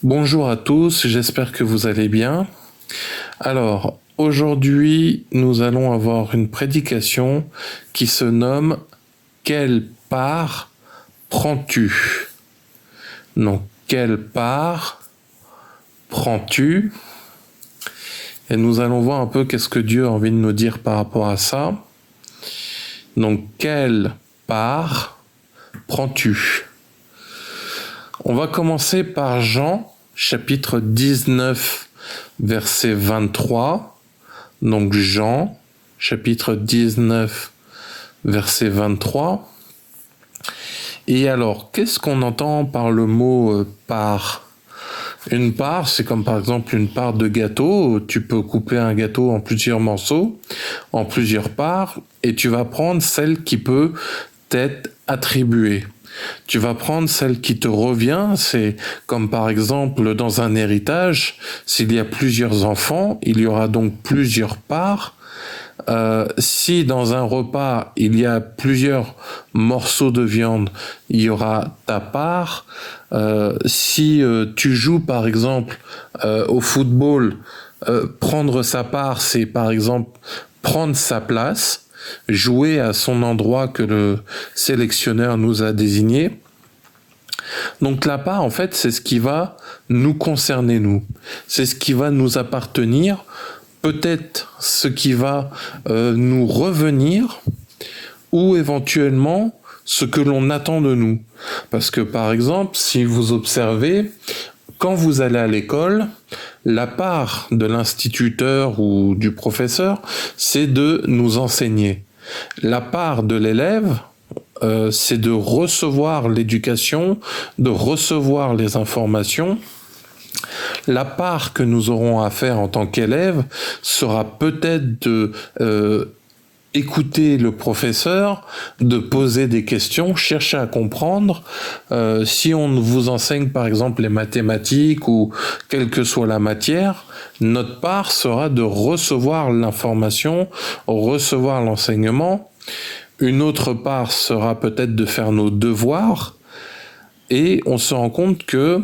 Bonjour à tous, j'espère que vous allez bien. Alors, aujourd'hui, nous allons avoir une prédication qui se nomme Quelle part prends-tu? Donc, quelle part prends-tu? Et nous allons voir un peu qu'est-ce que Dieu a envie de nous dire par rapport à ça. Donc, quelle part prends-tu? On va commencer par Jean, chapitre 19, verset 23. Donc Jean, chapitre 19, verset 23. Et alors, qu'est-ce qu'on entend par le mot part? Une part, c'est comme par exemple une part de gâteau. Tu peux couper un gâteau en plusieurs morceaux, en plusieurs parts, et tu vas prendre celle qui peut t'être attribuée. Tu vas prendre celle qui te revient, c'est comme par exemple dans un héritage, s'il y a plusieurs enfants, il y aura donc plusieurs parts. Si dans un repas, il y a plusieurs morceaux de viande, il y aura ta part. Si tu joues par exemple au football, prendre sa part, c'est par exemple prendre sa place, jouer à son endroit que le sélectionneur nous a désigné. Donc la part, en fait, c'est ce qui va nous concerner, nous. C'est ce qui va nous appartenir, peut-être ce qui va nous revenir, ou éventuellement ce que l'on attend de nous. Parce que par exemple, si vous observez, quand vous allez à l'école, la part de l'instituteur ou du professeur, c'est de nous enseigner. La part de l'élève, c'est de recevoir l'éducation, de recevoir les informations. La part que nous aurons à faire en tant qu'élève sera peut-être de écouter le professeur, de poser des questions, chercher à comprendre. Si on vous enseigne par exemple les mathématiques ou quelle que soit la matière, notre part sera de recevoir l'information, recevoir l'enseignement. Une autre part sera peut-être de faire nos devoirs. Et on se rend compte que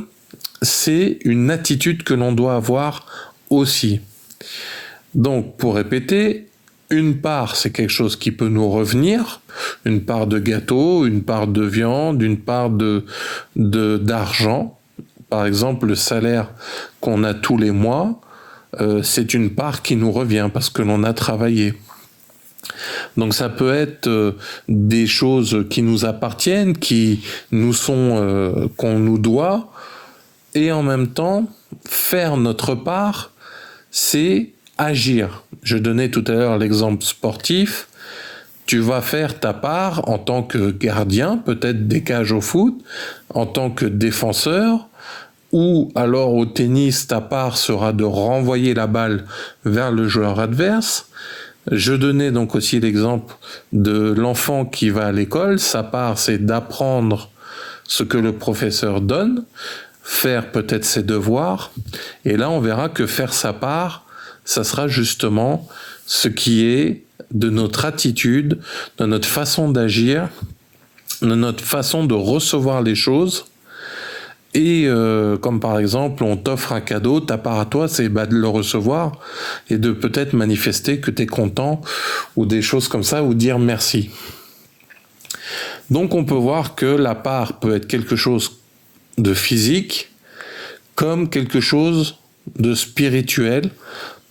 c'est une attitude que l'on doit avoir aussi. Donc, pour répéter, une part, c'est quelque chose qui peut nous revenir, une part de gâteau, une part de viande, une part d'argent. Par exemple, le salaire qu'on a tous les mois, c'est une part qui nous revient parce que l'on a travaillé. Donc ça peut être des choses qui nous appartiennent, qui nous sont, qu'on nous doit, et en même temps, faire notre part, c'est agir. Je donnais tout à l'heure l'exemple sportif. Tu vas faire ta part en tant que gardien, peut-être des cages au foot, en tant que défenseur, ou alors au tennis, ta part sera de renvoyer la balle vers le joueur adverse. Je donnais donc aussi l'exemple de l'enfant qui va à l'école. Sa part, c'est d'apprendre ce que le professeur donne, faire peut-être ses devoirs. Et là, on verra que faire sa part, ça sera justement ce qui est de notre attitude, de notre façon d'agir, de notre façon de recevoir les choses. Et comme par exemple, on t'offre un cadeau, ta part à toi, c'est de le recevoir et de peut-être manifester que tu es content ou des choses comme ça, ou dire merci. Donc on peut voir que la part peut être quelque chose de physique comme quelque chose de spirituel.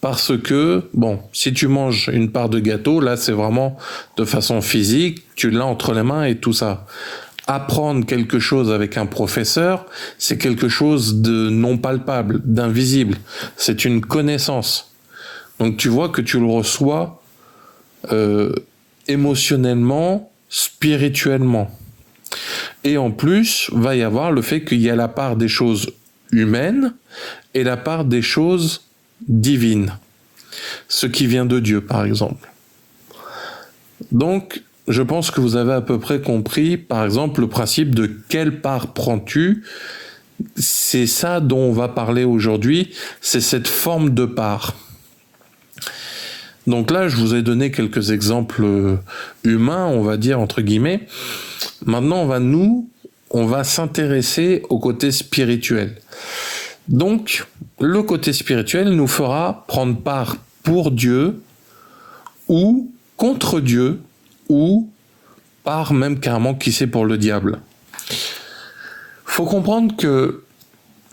Parce que, bon, si tu manges une part de gâteau, là c'est vraiment de façon physique, tu l'as entre les mains et tout ça. Apprendre quelque chose avec un professeur, c'est quelque chose de non palpable, d'invisible. C'est une connaissance. Donc tu vois que tu le reçois émotionnellement, spirituellement. Et en plus, va y avoir le fait qu'il y a la part des choses humaines et la part des choses divines. Ce qui vient de Dieu, par exemple. Donc, je pense que vous avez à peu près compris, par exemple, le principe de quelle part prends-tu. C'est ça dont on va parler aujourd'hui, c'est cette forme de part. Donc là, je vous ai donné quelques exemples humains, on va dire, entre guillemets. Maintenant, on va s'intéresser au côté spirituel. Donc, le côté spirituel nous fera prendre part pour Dieu ou contre Dieu ou part même carrément qui sait pour le diable. Faut comprendre que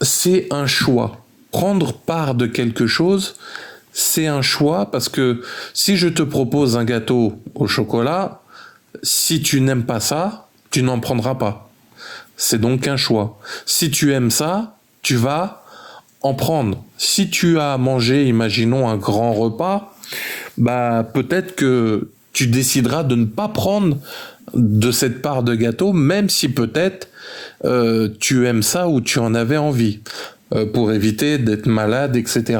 c'est un choix. Prendre part de quelque chose, c'est un choix parce que si je te propose un gâteau au chocolat, si tu n'aimes pas ça, tu n'en prendras pas. C'est donc un choix. Si tu aimes ça, tu vas en prendre. Si tu as mangé, imaginons, un grand repas, peut-être que tu décideras de ne pas prendre de cette part de gâteau, même si peut-être tu aimes ça ou tu en avais envie, pour éviter d'être malade, etc.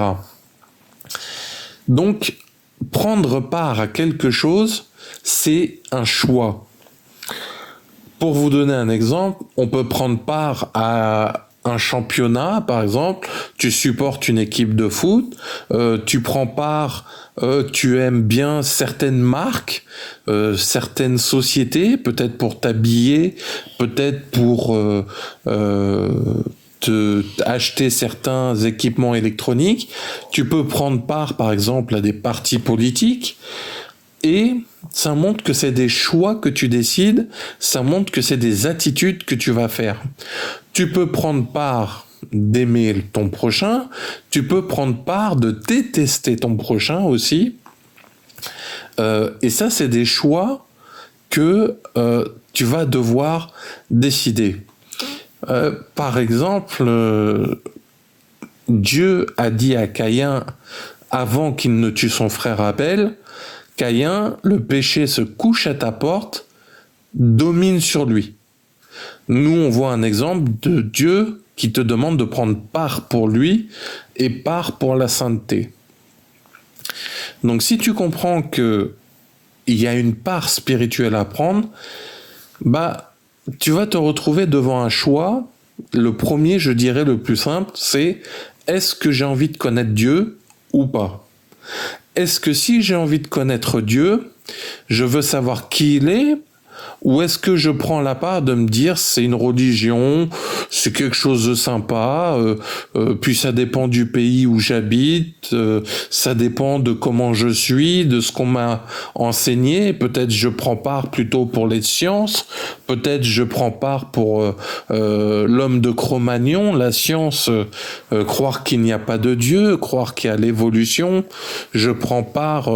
Donc, prendre part à quelque chose, c'est un choix. Pour vous donner un exemple, on peut prendre part à un championnat, par exemple, tu supportes une équipe de foot, tu prends part, tu aimes bien certaines marques, certaines sociétés, peut-être pour t'habiller, peut-être pour acheter certains équipements électroniques, tu peux prendre part, par exemple, à des partis politiques, et ça montre que c'est des choix que tu décides, ça montre que c'est des attitudes que tu vas faire. Tu peux prendre part d'aimer ton prochain, tu peux prendre part de détester ton prochain aussi. Et ça, c'est des choix que tu vas devoir décider. Par exemple, Dieu a dit à Caïn, avant qu'il ne tue son frère Abel, Caïn, le péché se couche à ta porte, domine sur lui. Nous, on voit un exemple de Dieu qui te demande de prendre part pour lui et part pour la sainteté. Donc, si tu comprends que il y a une part spirituelle à prendre, tu vas te retrouver devant un choix. Le premier, je dirais le plus simple, c'est est-ce que j'ai envie de connaître Dieu ou pas ? Est-ce que si j'ai envie de connaître Dieu, je veux savoir qui il est, ou est-ce que je prends la part de me dire c'est une religion, c'est quelque chose de sympa, puis ça dépend du pays où j'habite, ça dépend de comment je suis, de ce qu'on m'a enseigné, peut-être je prends part plutôt pour les sciences, peut-être je prends part pour l'homme de Cro-Magnon, la science, croire qu'il n'y a pas de Dieu, croire qu'il y a l'évolution, je prends part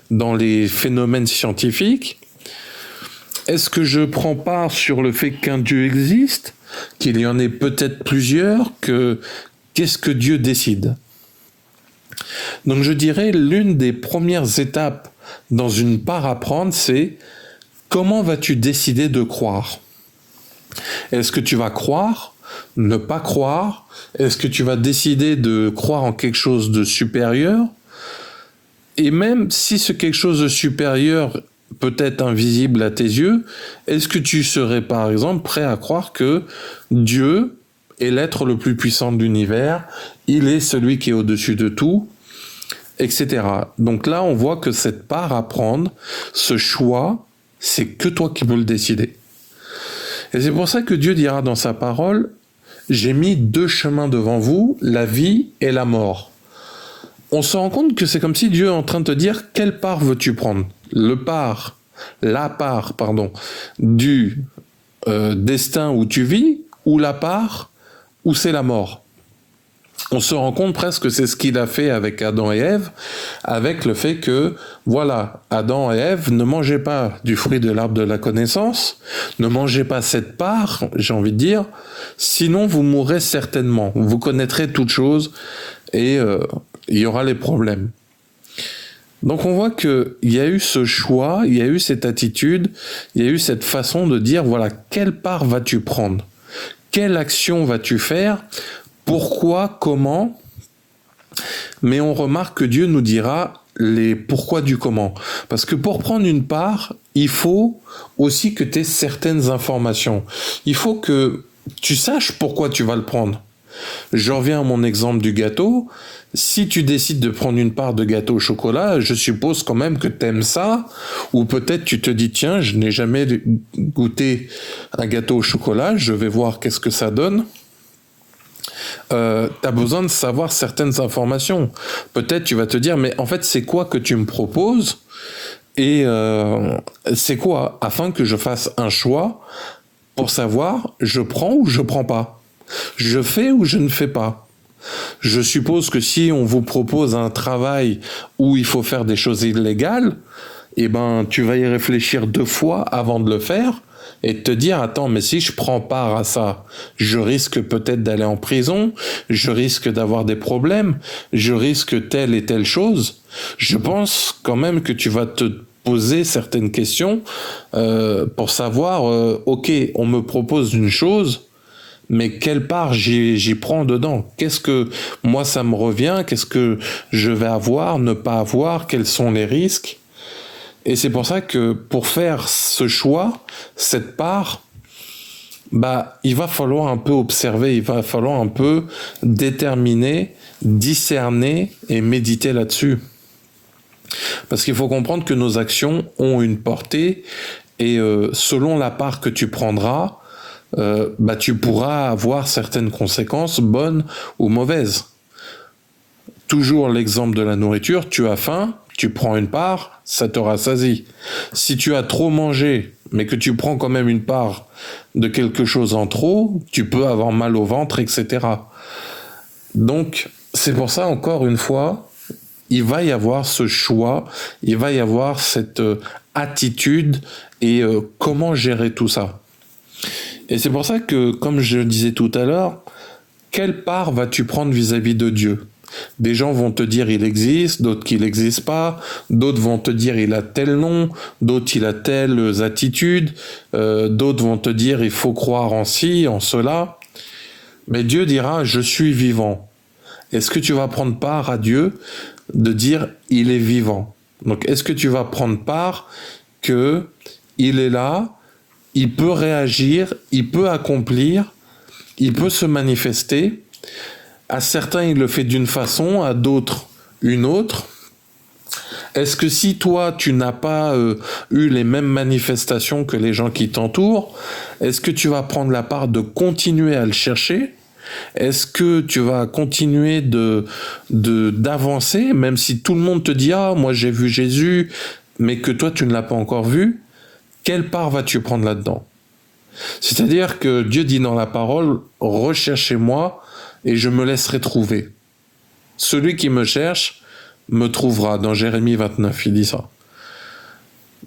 dans les phénomènes scientifiques. Est-ce que je prends part sur le fait qu'un Dieu existe, qu'il y en ait peut-être plusieurs, qu'est-ce que Dieu décide ? Donc je dirais l'une des premières étapes dans une part à prendre, c'est comment vas-tu décider de croire ? Est-ce que tu vas croire, ne pas croire ? Est-ce que tu vas décider de croire en quelque chose de supérieur ? Et même si ce quelque chose de supérieur peut-être invisible à tes yeux, est-ce que tu serais par exemple prêt à croire que Dieu est l'être le plus puissant de l'univers, il est celui qui est au-dessus de tout, etc. Donc là, on voit que cette part à prendre, ce choix, c'est que toi qui peux le décider. Et c'est pour ça que Dieu dira dans sa parole, « J'ai mis 2 chemins devant vous, la vie et la mort. » On se rend compte que c'est comme si Dieu est en train de te dire, quelle part veux-tu prendre ? La part du destin où tu vis, ou la part où c'est la mort. On se rend compte presque que c'est ce qu'il a fait avec Adam et Ève, avec le fait que, voilà, Adam et Ève, ne mangez pas du fruit de l'arbre de la connaissance, ne mangez pas cette part, j'ai envie de dire, sinon vous mourrez certainement, vous connaîtrez toutes choses et il y aura les problèmes. Donc on voit qu'il y a eu ce choix, il y a eu cette attitude, il y a eu cette façon de dire, voilà, quelle part vas-tu prendre ? Quelle action vas-tu faire ? Pourquoi ? Comment ? Mais on remarque que Dieu nous dira les pourquoi du comment. Parce que pour prendre une part, il faut aussi que tu aies certaines informations. Il faut que tu saches pourquoi tu vas le prendre. Je reviens à mon exemple du gâteau. Si tu décides de prendre une part de gâteau au chocolat, je suppose quand même que tu aimes ça, ou peut-être tu te dis, tiens, je n'ai jamais goûté un gâteau au chocolat, je vais voir qu'est-ce que ça donne. tu as besoin de savoir certaines informations. Peut-être tu vas te dire, mais en fait, c'est quoi que tu me proposes? Et c'est quoi? Afin que je fasse un choix pour savoir, je prends ou je prends pas? Je fais ou je ne fais pas? Je suppose que si on vous propose un travail où il faut faire des choses illégales, eh ben, tu vas y réfléchir 2 fois avant de le faire et te dire, attends, mais si je prends part à ça, je risque peut-être d'aller en prison, je risque d'avoir des problèmes, je risque telle et telle chose. Je pense quand même que tu vas te poser certaines questions pour savoir, ok, on me propose une chose, mais quelle part j'y prends dedans? Qu'est-ce que moi ça me revient? Qu'est-ce que je vais avoir, ne pas avoir? Quels sont les risques? Et c'est pour ça que pour faire ce choix, cette part, bah, il va falloir un peu observer, il va falloir un peu déterminer, discerner et méditer là-dessus. Parce qu'il faut comprendre que nos actions ont une portée et selon la part que tu prendras, bah, tu pourras avoir certaines conséquences, bonnes ou mauvaises. Toujours l'exemple de la nourriture, tu as faim, tu prends une part, ça te rassasie. Si tu as trop mangé, mais que tu prends quand même une part de quelque chose en trop, tu peux avoir mal au ventre, etc. Donc, c'est pour ça, encore une fois, il va y avoir ce choix, il va y avoir cette attitude et comment gérer tout ça. Et c'est pour ça que, comme je disais tout à l'heure, quelle part vas-tu prendre vis-à-vis de Dieu? Des gens vont te dire il existe, d'autres qu'il n'existe pas, d'autres vont te dire il a tel nom, d'autres il a telles attitudes, d'autres vont te dire il faut croire en ci, en cela. Mais Dieu dira je suis vivant. Est-ce que tu vas prendre part à Dieu de dire il est vivant? Donc est-ce que tu vas prendre part que il est là, il peut réagir, il peut accomplir, il peut se manifester? À certains, il le fait d'une façon, à d'autres, une autre. Est-ce que si toi, tu n'as pas eu les mêmes manifestations que les gens qui t'entourent, est-ce que tu vas prendre la part de continuer à le chercher? Est-ce que tu vas continuer d'avancer, même si tout le monde te dit « Ah, moi j'ai vu Jésus », mais que toi, tu ne l'as pas encore vu? Quelle part vas-tu prendre là-dedans? C'est-à-dire que Dieu dit dans la parole « Recherchez-moi » et je me laisserai trouver. Celui qui me cherche me trouvera. Dans Jérémie 29, il dit ça.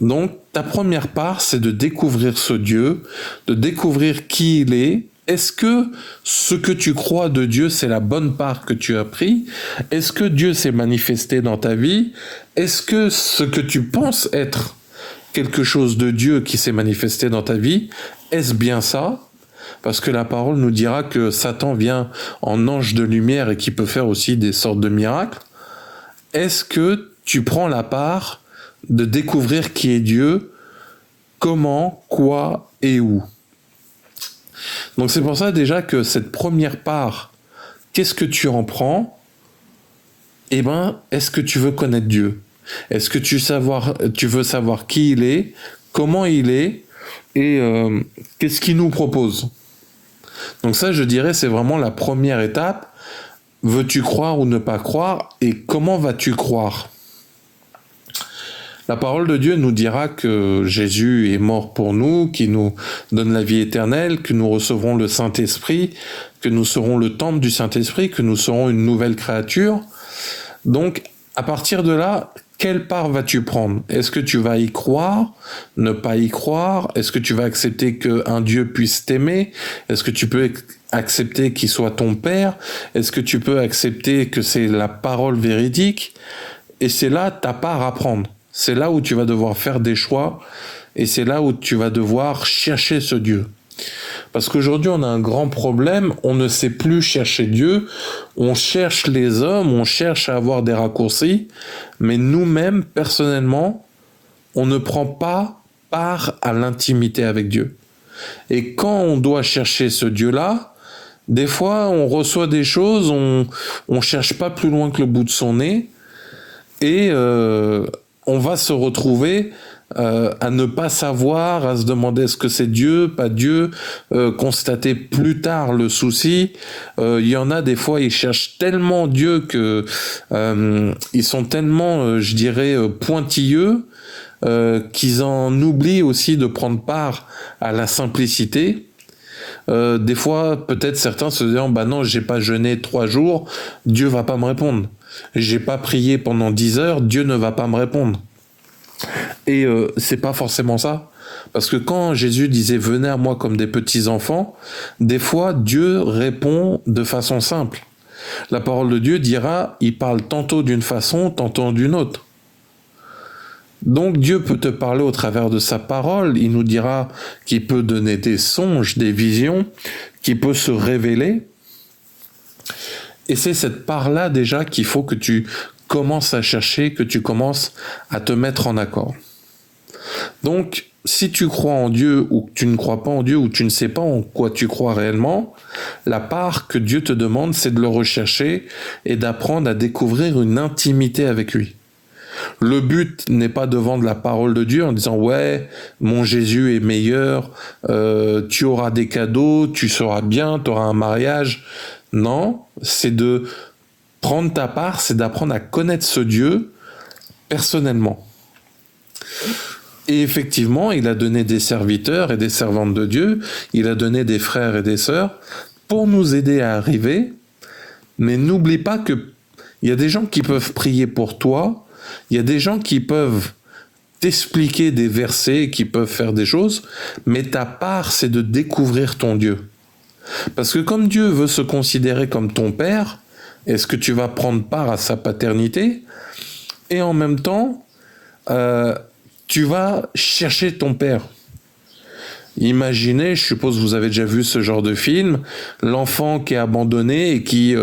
Donc, ta première part, c'est de découvrir ce Dieu, de découvrir qui il est. Est-ce que ce que tu crois de Dieu, c'est la bonne part que tu as pris? Est-ce que Dieu s'est manifesté dans ta vie? Est-ce que ce que tu penses être quelque chose de Dieu qui s'est manifesté dans ta vie, est-ce bien ça? Parce que la parole nous dira que Satan vient en ange de lumière et qui peut faire aussi des sortes de miracles. Est-ce que tu prends la part de découvrir qui est Dieu, comment, quoi et où? Donc c'est pour ça déjà que cette première part, qu'est-ce que tu en prends? Eh ben, est-ce que tu veux connaître Dieu? Est-ce que tu veux savoir qui il est, comment il est et qu'est-ce qu'il nous propose? Donc ça, je dirais, c'est vraiment la première étape. Veux-tu croire ou ne pas croire? Et comment vas-tu croire? La parole de Dieu nous dira que Jésus est mort pour nous, qu'il nous donne la vie éternelle, que nous recevrons le Saint-Esprit, que nous serons le temple du Saint-Esprit, que nous serons une nouvelle créature. Donc, à partir de là, quelle part vas-tu prendre? Est-ce que tu vas y croire, ne pas y croire? Est-ce que tu vas accepter qu'un Dieu puisse t'aimer? Est-ce que tu peux accepter qu'il soit ton Père? Est-ce que tu peux accepter que c'est la parole véridique? Et c'est là ta part à prendre. C'est là où tu vas devoir faire des choix et c'est là où tu vas devoir chercher ce Dieu. Parce qu'aujourd'hui, on a un grand problème, on ne sait plus chercher Dieu, on cherche les hommes, on cherche à avoir des raccourcis, mais nous-mêmes, personnellement, on ne prend pas part à l'intimité avec Dieu. Et quand on doit chercher ce Dieu-là, des fois, on reçoit des choses, on cherche pas plus loin que le bout de son nez, et on va se retrouver à ne pas savoir, à se demander est-ce que c'est Dieu, pas Dieu, constater plus tard le souci. Il y en a des fois, ils cherchent tellement Dieu que ils sont tellement, je dirais, pointilleux, qu'ils en oublient aussi de prendre part à la simplicité. Des fois, peut-être certains se disant, bah non, j'ai pas jeûné 3 jours, Dieu va pas me répondre. J'ai pas prié pendant 10 heures, Dieu ne va pas me répondre. Et c'est pas forcément ça. Parce que quand Jésus disait venez à moi comme des petits enfants, des fois Dieu répond de façon simple. La parole de Dieu dira, il parle tantôt d'une façon, tantôt d'une autre. Donc Dieu peut te parler au travers de sa parole, il nous dira qu'il peut donner des songes, des visions, qu'il peut se révéler. Et c'est cette part-là déjà qu'il faut que tu commences à chercher, que tu commences à te mettre en accord. Donc, si tu crois en Dieu ou que tu ne crois pas en Dieu ou tu ne sais pas en quoi tu crois réellement, la part que Dieu te demande, c'est de le rechercher et d'apprendre à découvrir une intimité avec lui. Le but n'est pas de vendre la parole de Dieu en disant « Ouais, mon Jésus est meilleur, tu auras des cadeaux, tu seras bien, tu auras un mariage. » Non, c'est de prendre ta part, c'est d'apprendre à connaître ce Dieu personnellement. Et effectivement, il a donné des serviteurs et des servantes de Dieu, il a donné des frères et des sœurs pour nous aider à arriver, mais n'oublie pas qu'il y a des gens qui peuvent prier pour toi, il y a des gens qui peuvent t'expliquer des versets, qui peuvent faire des choses, mais ta part, c'est de découvrir ton Dieu. Parce que comme Dieu veut se considérer comme ton père, est-ce que tu vas prendre part à sa paternité? Et en même temps, tu vas chercher ton père. Imaginez, je suppose que vous avez déjà vu ce genre de film, l'enfant qui est abandonné et qui,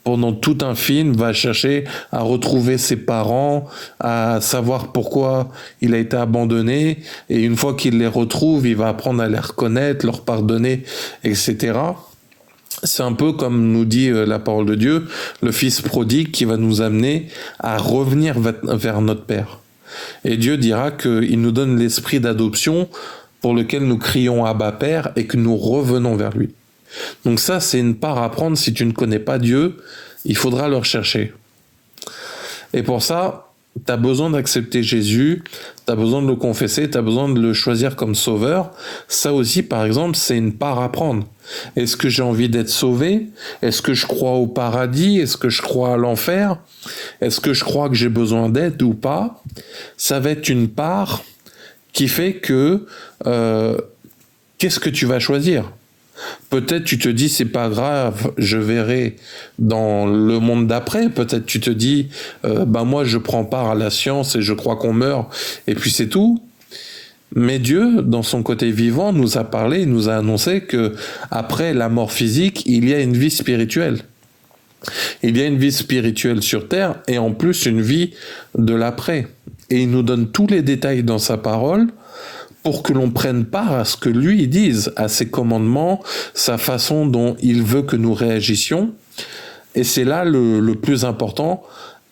pendant tout un film, va chercher à retrouver ses parents, à savoir pourquoi il a été abandonné, et une fois qu'il les retrouve, il va apprendre à les reconnaître, leur pardonner, etc. C'est un peu comme nous dit la parole de Dieu, le fils prodigue qui va nous amener à revenir vers notre Père. Et Dieu dira qu'il nous donne l'esprit d'adoption pour lequel nous crions Abba Père et que nous revenons vers lui. Donc ça, c'est une part à prendre. Si tu ne connais pas Dieu, il faudra le rechercher. Et pour ça, tu as besoin d'accepter Jésus, tu as besoin de le confesser, tu as besoin de le choisir comme sauveur. Ça aussi, par exemple, c'est une part à prendre. Est-ce que j'ai envie d'être sauvé? Est-ce que je crois au paradis? Est-ce que je crois à l'enfer? Est-ce que je crois que j'ai besoin d'aide ou pas? Ça va être une part qui fait que qu'est-ce que tu vas choisir? Peut-être tu te dis c'est pas grave, je verrai dans le monde d'après. Peut-être tu te dis moi je prends part à la science et je crois qu'on meurt et puis c'est tout. Mais Dieu, dans son côté vivant, nous a parlé, il nous a annoncé que après la mort physique, il y a une vie spirituelle. Il y a une vie spirituelle sur terre et en plus une vie de l'après. Et il nous donne tous les détails dans sa parole pour que l'on prenne part à ce que lui dise, à ses commandements, sa façon dont il veut que nous réagissions. Et c'est là le plus important,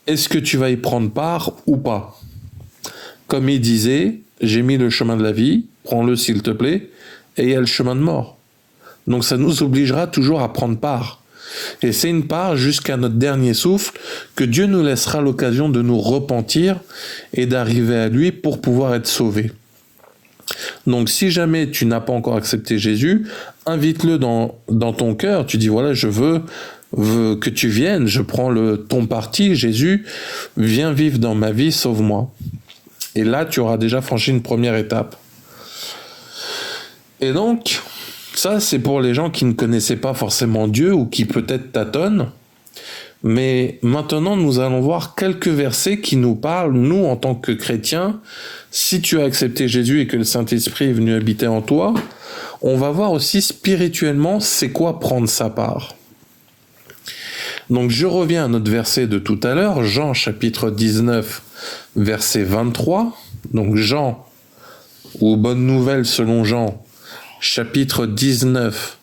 est-ce que tu vas y prendre part ou pas? Comme il disait, j'ai mis le chemin de la vie, prends-le s'il te plaît, et il y a le chemin de mort. Donc ça nous obligera toujours à prendre part. Et c'est une part jusqu'à notre dernier souffle que Dieu nous laissera l'occasion de nous repentir et d'arriver à lui pour pouvoir être sauvés. Donc si jamais tu n'as pas encore accepté Jésus, invite-le dans ton cœur. Tu dis voilà, je veux que tu viennes, je prends ton parti, Jésus, viens vivre dans ma vie, sauve-moi. Et là, tu auras déjà franchi une première étape. Et donc, ça, c'est pour les gens qui ne connaissaient pas forcément Dieu ou qui peut-être tâtonnent. Mais maintenant, nous allons voir quelques versets qui nous parlent, nous, en tant que chrétiens, si tu as accepté Jésus et que le Saint-Esprit est venu habiter en toi, on va voir aussi spirituellement, c'est quoi prendre sa part. Donc, je reviens à notre verset de tout à l'heure, Jean chapitre 19, verset 23. Donc, Jean, ou Bonne Nouvelle selon Jean, chapitre 19,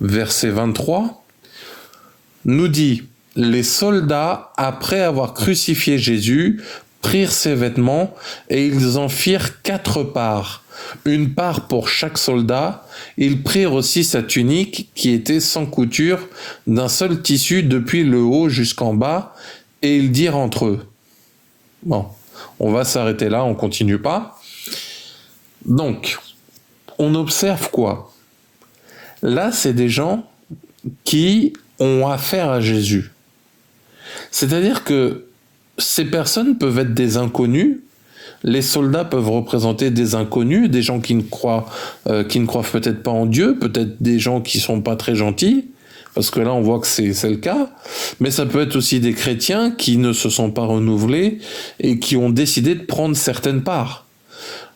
verset 23, nous dit « Les soldats, après avoir crucifié Jésus, prirent ses vêtements, et ils en firent 4 parts, une part pour chaque soldat. Ils prirent aussi sa tunique, qui était sans couture, d'un seul tissu depuis le haut jusqu'en bas, et ils dirent entre eux. Bon, on va s'arrêter là, on continue pas. Donc, on observe quoi? Là, c'est des gens qui ont affaire à Jésus. C'est-à-dire que ces personnes peuvent être des inconnus. Les soldats peuvent représenter des inconnus, des gens qui ne croient peut-être pas en Dieu, peut-être des gens qui sont pas très gentils, parce que là on voit que c'est le cas. Mais ça peut être aussi des chrétiens qui ne se sont pas renouvelés et qui ont décidé de prendre certaines parts.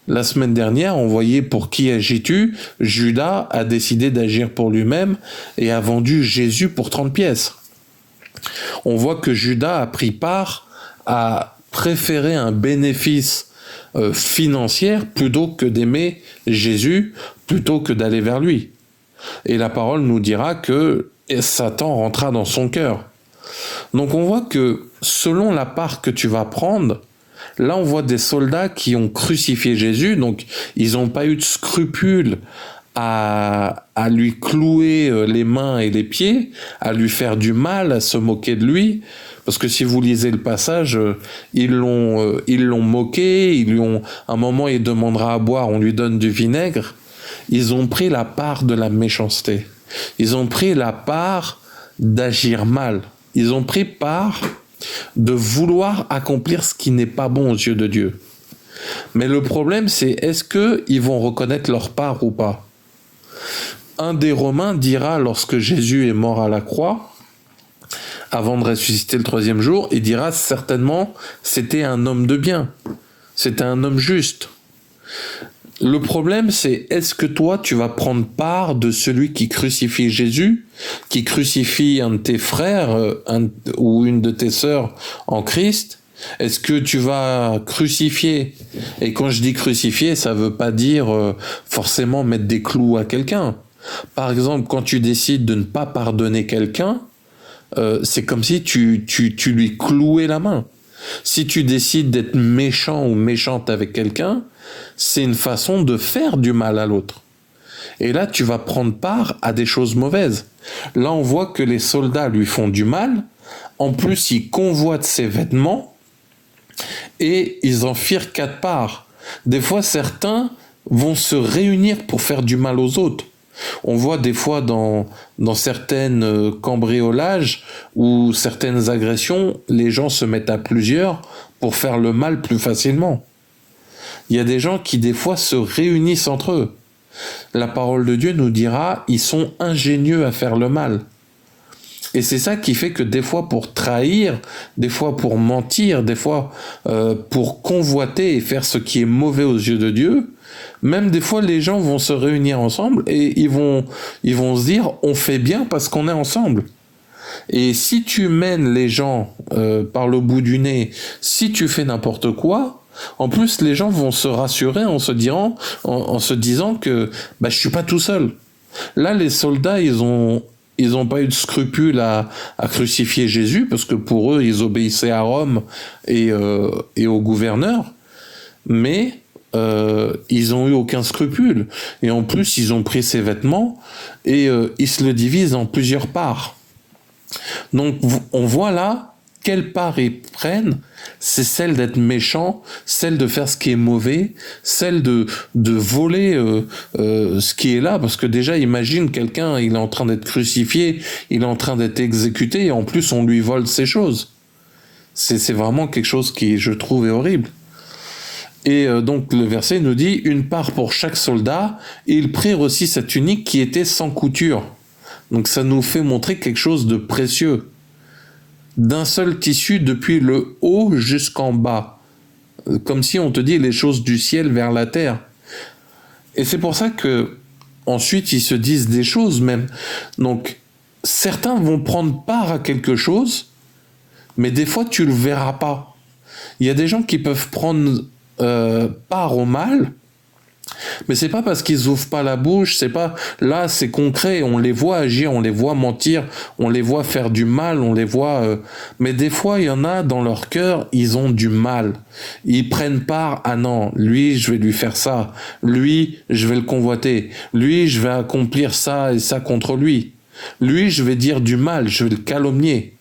La semaine dernière, on voyait pour qui agis-tu? Judas a décidé d'agir pour lui-même et a vendu Jésus pour 30 pièces. On voit que Judas a pris part à préférer un bénéfice financier plutôt que d'aimer Jésus, plutôt que d'aller vers lui. Et la parole nous dira que Satan rentra dans son cœur. Donc on voit que selon la part que tu vas prendre, là on voit des soldats qui ont crucifié Jésus, donc ils n'ont pas eu de scrupule à lui clouer les mains et les pieds, à lui faire du mal, à se moquer de lui, parce que si vous lisez le passage, ils l'ont moqué, à un moment il demandera à boire, on lui donne du vinaigre. Ils ont pris la part de la méchanceté, ils ont pris la part d'agir mal, ils ont pris part de vouloir accomplir ce qui n'est pas bon aux yeux de Dieu. Mais le problème, c'est est-ce qu'ils vont reconnaître leur part ou pas? Un des Romains dira, lorsque Jésus est mort à la croix, avant de ressusciter le 3e jour, il dira certainement, c'était un homme de bien, c'était un homme juste. Le problème, c'est est-ce que toi, tu vas prendre part de celui qui crucifie Jésus, qui crucifie un de tes frères ou une de tes sœurs en Christ? Est-ce que tu vas crucifier? Et quand je dis crucifier, ça veut pas dire forcément mettre des clous à quelqu'un. Par exemple, quand tu décides de ne pas pardonner quelqu'un, c'est comme si tu lui clouais la main. Si tu décides d'être méchant ou méchante avec quelqu'un, c'est une façon de faire du mal à l'autre. Et là, tu vas prendre part à des choses mauvaises. Là, on voit que les soldats lui font du mal. En plus, ils convoitent ses vêtements et ils en firent 4 parts. Des fois, certains vont se réunir pour faire du mal aux autres. On voit des fois dans certaines cambriolages ou certaines agressions, les gens se mettent à plusieurs pour faire le mal plus facilement. Il y a des gens qui des fois se réunissent entre eux. La parole de Dieu nous dira, ils sont ingénieux à faire le mal. Et c'est ça qui fait que des fois pour trahir, des fois pour mentir, des fois pour convoiter et faire ce qui est mauvais aux yeux de Dieu, même des fois les gens vont se réunir ensemble et ils vont se dire on fait bien parce qu'on est ensemble. Et si tu mènes les gens par le bout du nez, si tu fais n'importe quoi, en plus les gens vont se rassurer en se disant que je suis pas tout seul. Là les soldats ils ont pas eu de scrupule à crucifier Jésus parce que pour eux ils obéissaient à Rome et au gouverneur, mais ils ont eu aucun scrupule. Et en plus, ils ont pris ses vêtements et ils se le divisent en plusieurs parts. Donc, on voit là quelle part ils prennent. C'est celle d'être méchant, celle de faire ce qui est mauvais, celle de voler ce qui est là. Parce que déjà, imagine quelqu'un, il est en train d'être crucifié, il est en train d'être exécuté et en plus, on lui vole ses choses. C'est vraiment quelque chose qui, je trouve, est horrible. Et donc le verset nous dit une part pour chaque soldat, et ils prirent aussi sa tunique qui était sans couture. Donc ça nous fait montrer quelque chose de précieux. D'un seul tissu depuis le haut jusqu'en bas. Comme si on te dit les choses du ciel vers la terre. Et c'est pour ça que ensuite ils se disent des choses même. Donc certains vont prendre part à quelque chose, mais des fois tu le verras pas. Il y a des gens qui peuvent prendre part au mal, Mais c'est pas parce qu'ils ouvrent pas la bouche, c'est pas, là c'est concret, on les voit agir, on les voit mentir, on les voit faire du mal, on les voit, mais des fois il y en a dans leur cœur, ils ont du mal. Ils prennent part, ah non, lui je vais lui faire ça, lui je vais le convoiter, lui je vais accomplir ça et ça contre lui. Lui je vais dire du mal, je vais le calomnier.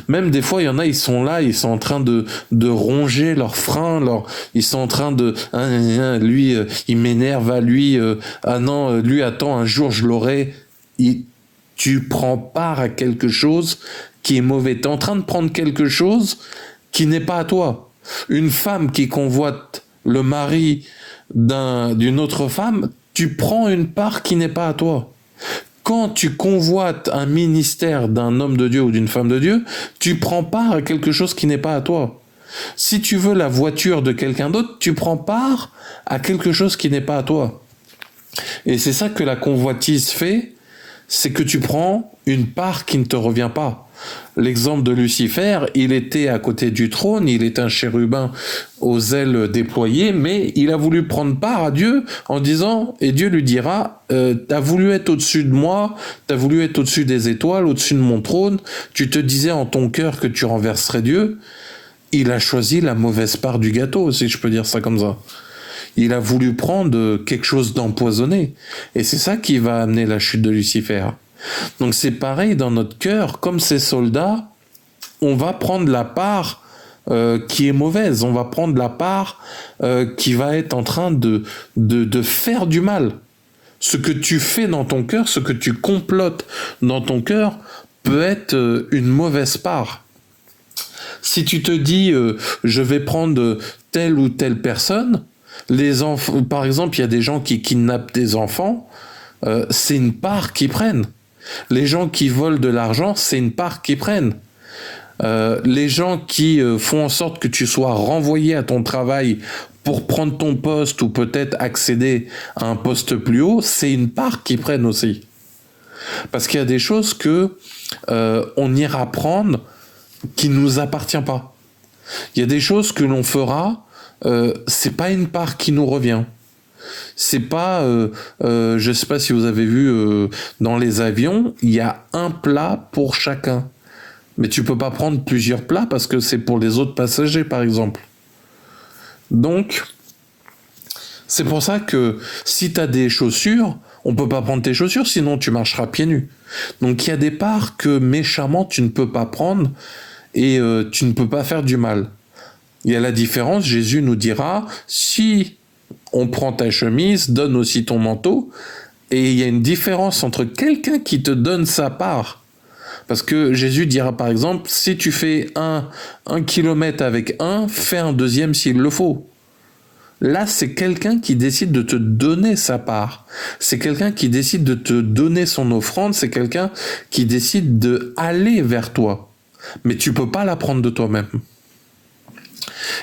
Même des fois, il y en a, ils sont là, ils sont en train de ronger leurs freins, ils sont en train de, lui, il m'énerve à lui, ah non, lui, attends, un jour je l'aurai. Tu prends part à quelque chose qui est mauvais. Tu es en train de prendre quelque chose qui n'est pas à toi. Une femme qui convoite le mari d'une autre femme, tu prends une part qui n'est pas à toi. Quand tu convoites un ministère d'un homme de Dieu ou d'une femme de Dieu, tu prends part à quelque chose qui n'est pas à toi. Si tu veux la voiture de quelqu'un d'autre, tu prends part à quelque chose qui n'est pas à toi. Et c'est ça que la convoitise fait, c'est que tu prends une part qui ne te revient pas. L'exemple de Lucifer, il était à côté du trône, il est un chérubin aux ailes déployées, mais il a voulu prendre part à Dieu en disant, et Dieu lui dira, t'as voulu être au-dessus de moi, t'as voulu être au-dessus des étoiles, au-dessus de mon trône, tu te disais en ton cœur que tu renverserais Dieu. Il a choisi la mauvaise part du gâteau, si je peux dire ça comme ça. Il a voulu prendre quelque chose d'empoisonné. Et c'est ça qui va amener la chute de Lucifer. Donc c'est pareil dans notre cœur, comme ces soldats, on va prendre la part qui est mauvaise, on va prendre la part qui va être en train de faire du mal. Ce que tu fais dans ton cœur, ce que tu complotes dans ton cœur, peut être une mauvaise part. Si tu te dis je vais prendre telle ou telle personne, les enfants, par exemple, il y a des gens qui kidnappent des enfants, c'est une part qu'ils prennent. Les gens qui volent de l'argent, c'est une part qu'ils prennent. Les gens qui font en sorte que tu sois renvoyé à ton travail pour prendre ton poste ou peut-être accéder à un poste plus haut, c'est une part qu'ils prennent aussi. Parce qu'il y a des choses que on ira prendre qui ne nous appartient pas. Il y a des choses que l'on fera, c'est pas une part qui nous revient. C'est pas, je sais pas si vous avez vu dans les avions, il y a un plat pour chacun. Mais tu peux pas prendre plusieurs plats parce que c'est pour les autres passagers, par exemple. Donc, c'est pour ça que si tu as des chaussures, on peut pas prendre tes chaussures, sinon tu marcheras pieds nus. Donc il y a des parts que méchamment tu ne peux pas prendre et tu ne peux pas faire du mal. Il y a la différence, Jésus nous dira, si on prend ta chemise, donne aussi ton manteau, et il y a une différence entre quelqu'un qui te donne sa part. Parce que Jésus dira par exemple, si tu fais un kilomètre avec un, fais un deuxième s'il le faut. Là, c'est quelqu'un qui décide de te donner sa part. C'est quelqu'un qui décide de te donner son offrande. C'est quelqu'un qui décide d'aller vers toi. Mais tu peux pas la prendre de toi-même.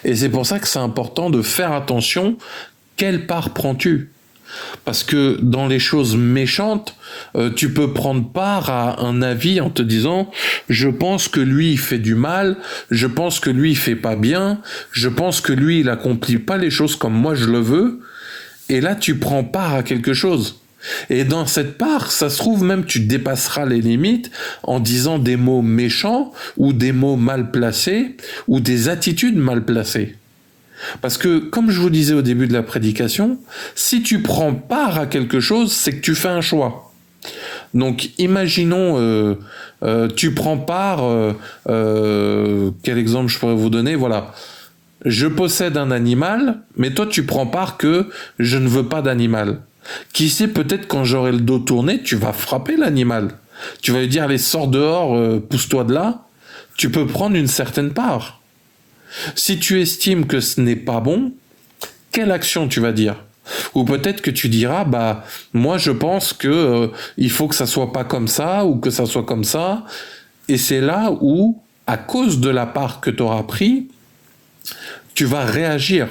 Et c'est pour ça que c'est important de faire attention. Quelle part prends-tu ? Parce que dans les choses méchantes, tu peux prendre part à un avis en te disant « je pense que lui il fait du mal, je pense que lui il fait pas bien, je pense que lui il accomplit pas les choses comme moi je le veux », et là tu prends part à quelque chose. Et dans cette part, ça se trouve même tu dépasseras les limites en disant des mots méchants ou des mots mal placés ou des attitudes mal placées. Parce que, comme je vous disais au début de la prédication, si tu prends part à quelque chose, c'est que tu fais un choix. Donc, imaginons, tu prends part, quel exemple je pourrais vous donner ? Voilà, je possède un animal, mais toi tu prends part que je ne veux pas d'animal. Qui sait, peut-être quand j'aurai le dos tourné, tu vas frapper l'animal. Tu vas lui dire, allez, sors dehors, pousse-toi de là. Tu peux prendre une certaine part. Si tu estimes que ce n'est pas bon, quelle action tu vas dire ? Ou peut-être que tu diras, bah, moi je pense que il faut que ça soit pas comme ça, ou que ça soit comme ça. Et c'est là où, à cause de la part que tu auras pris, tu vas réagir.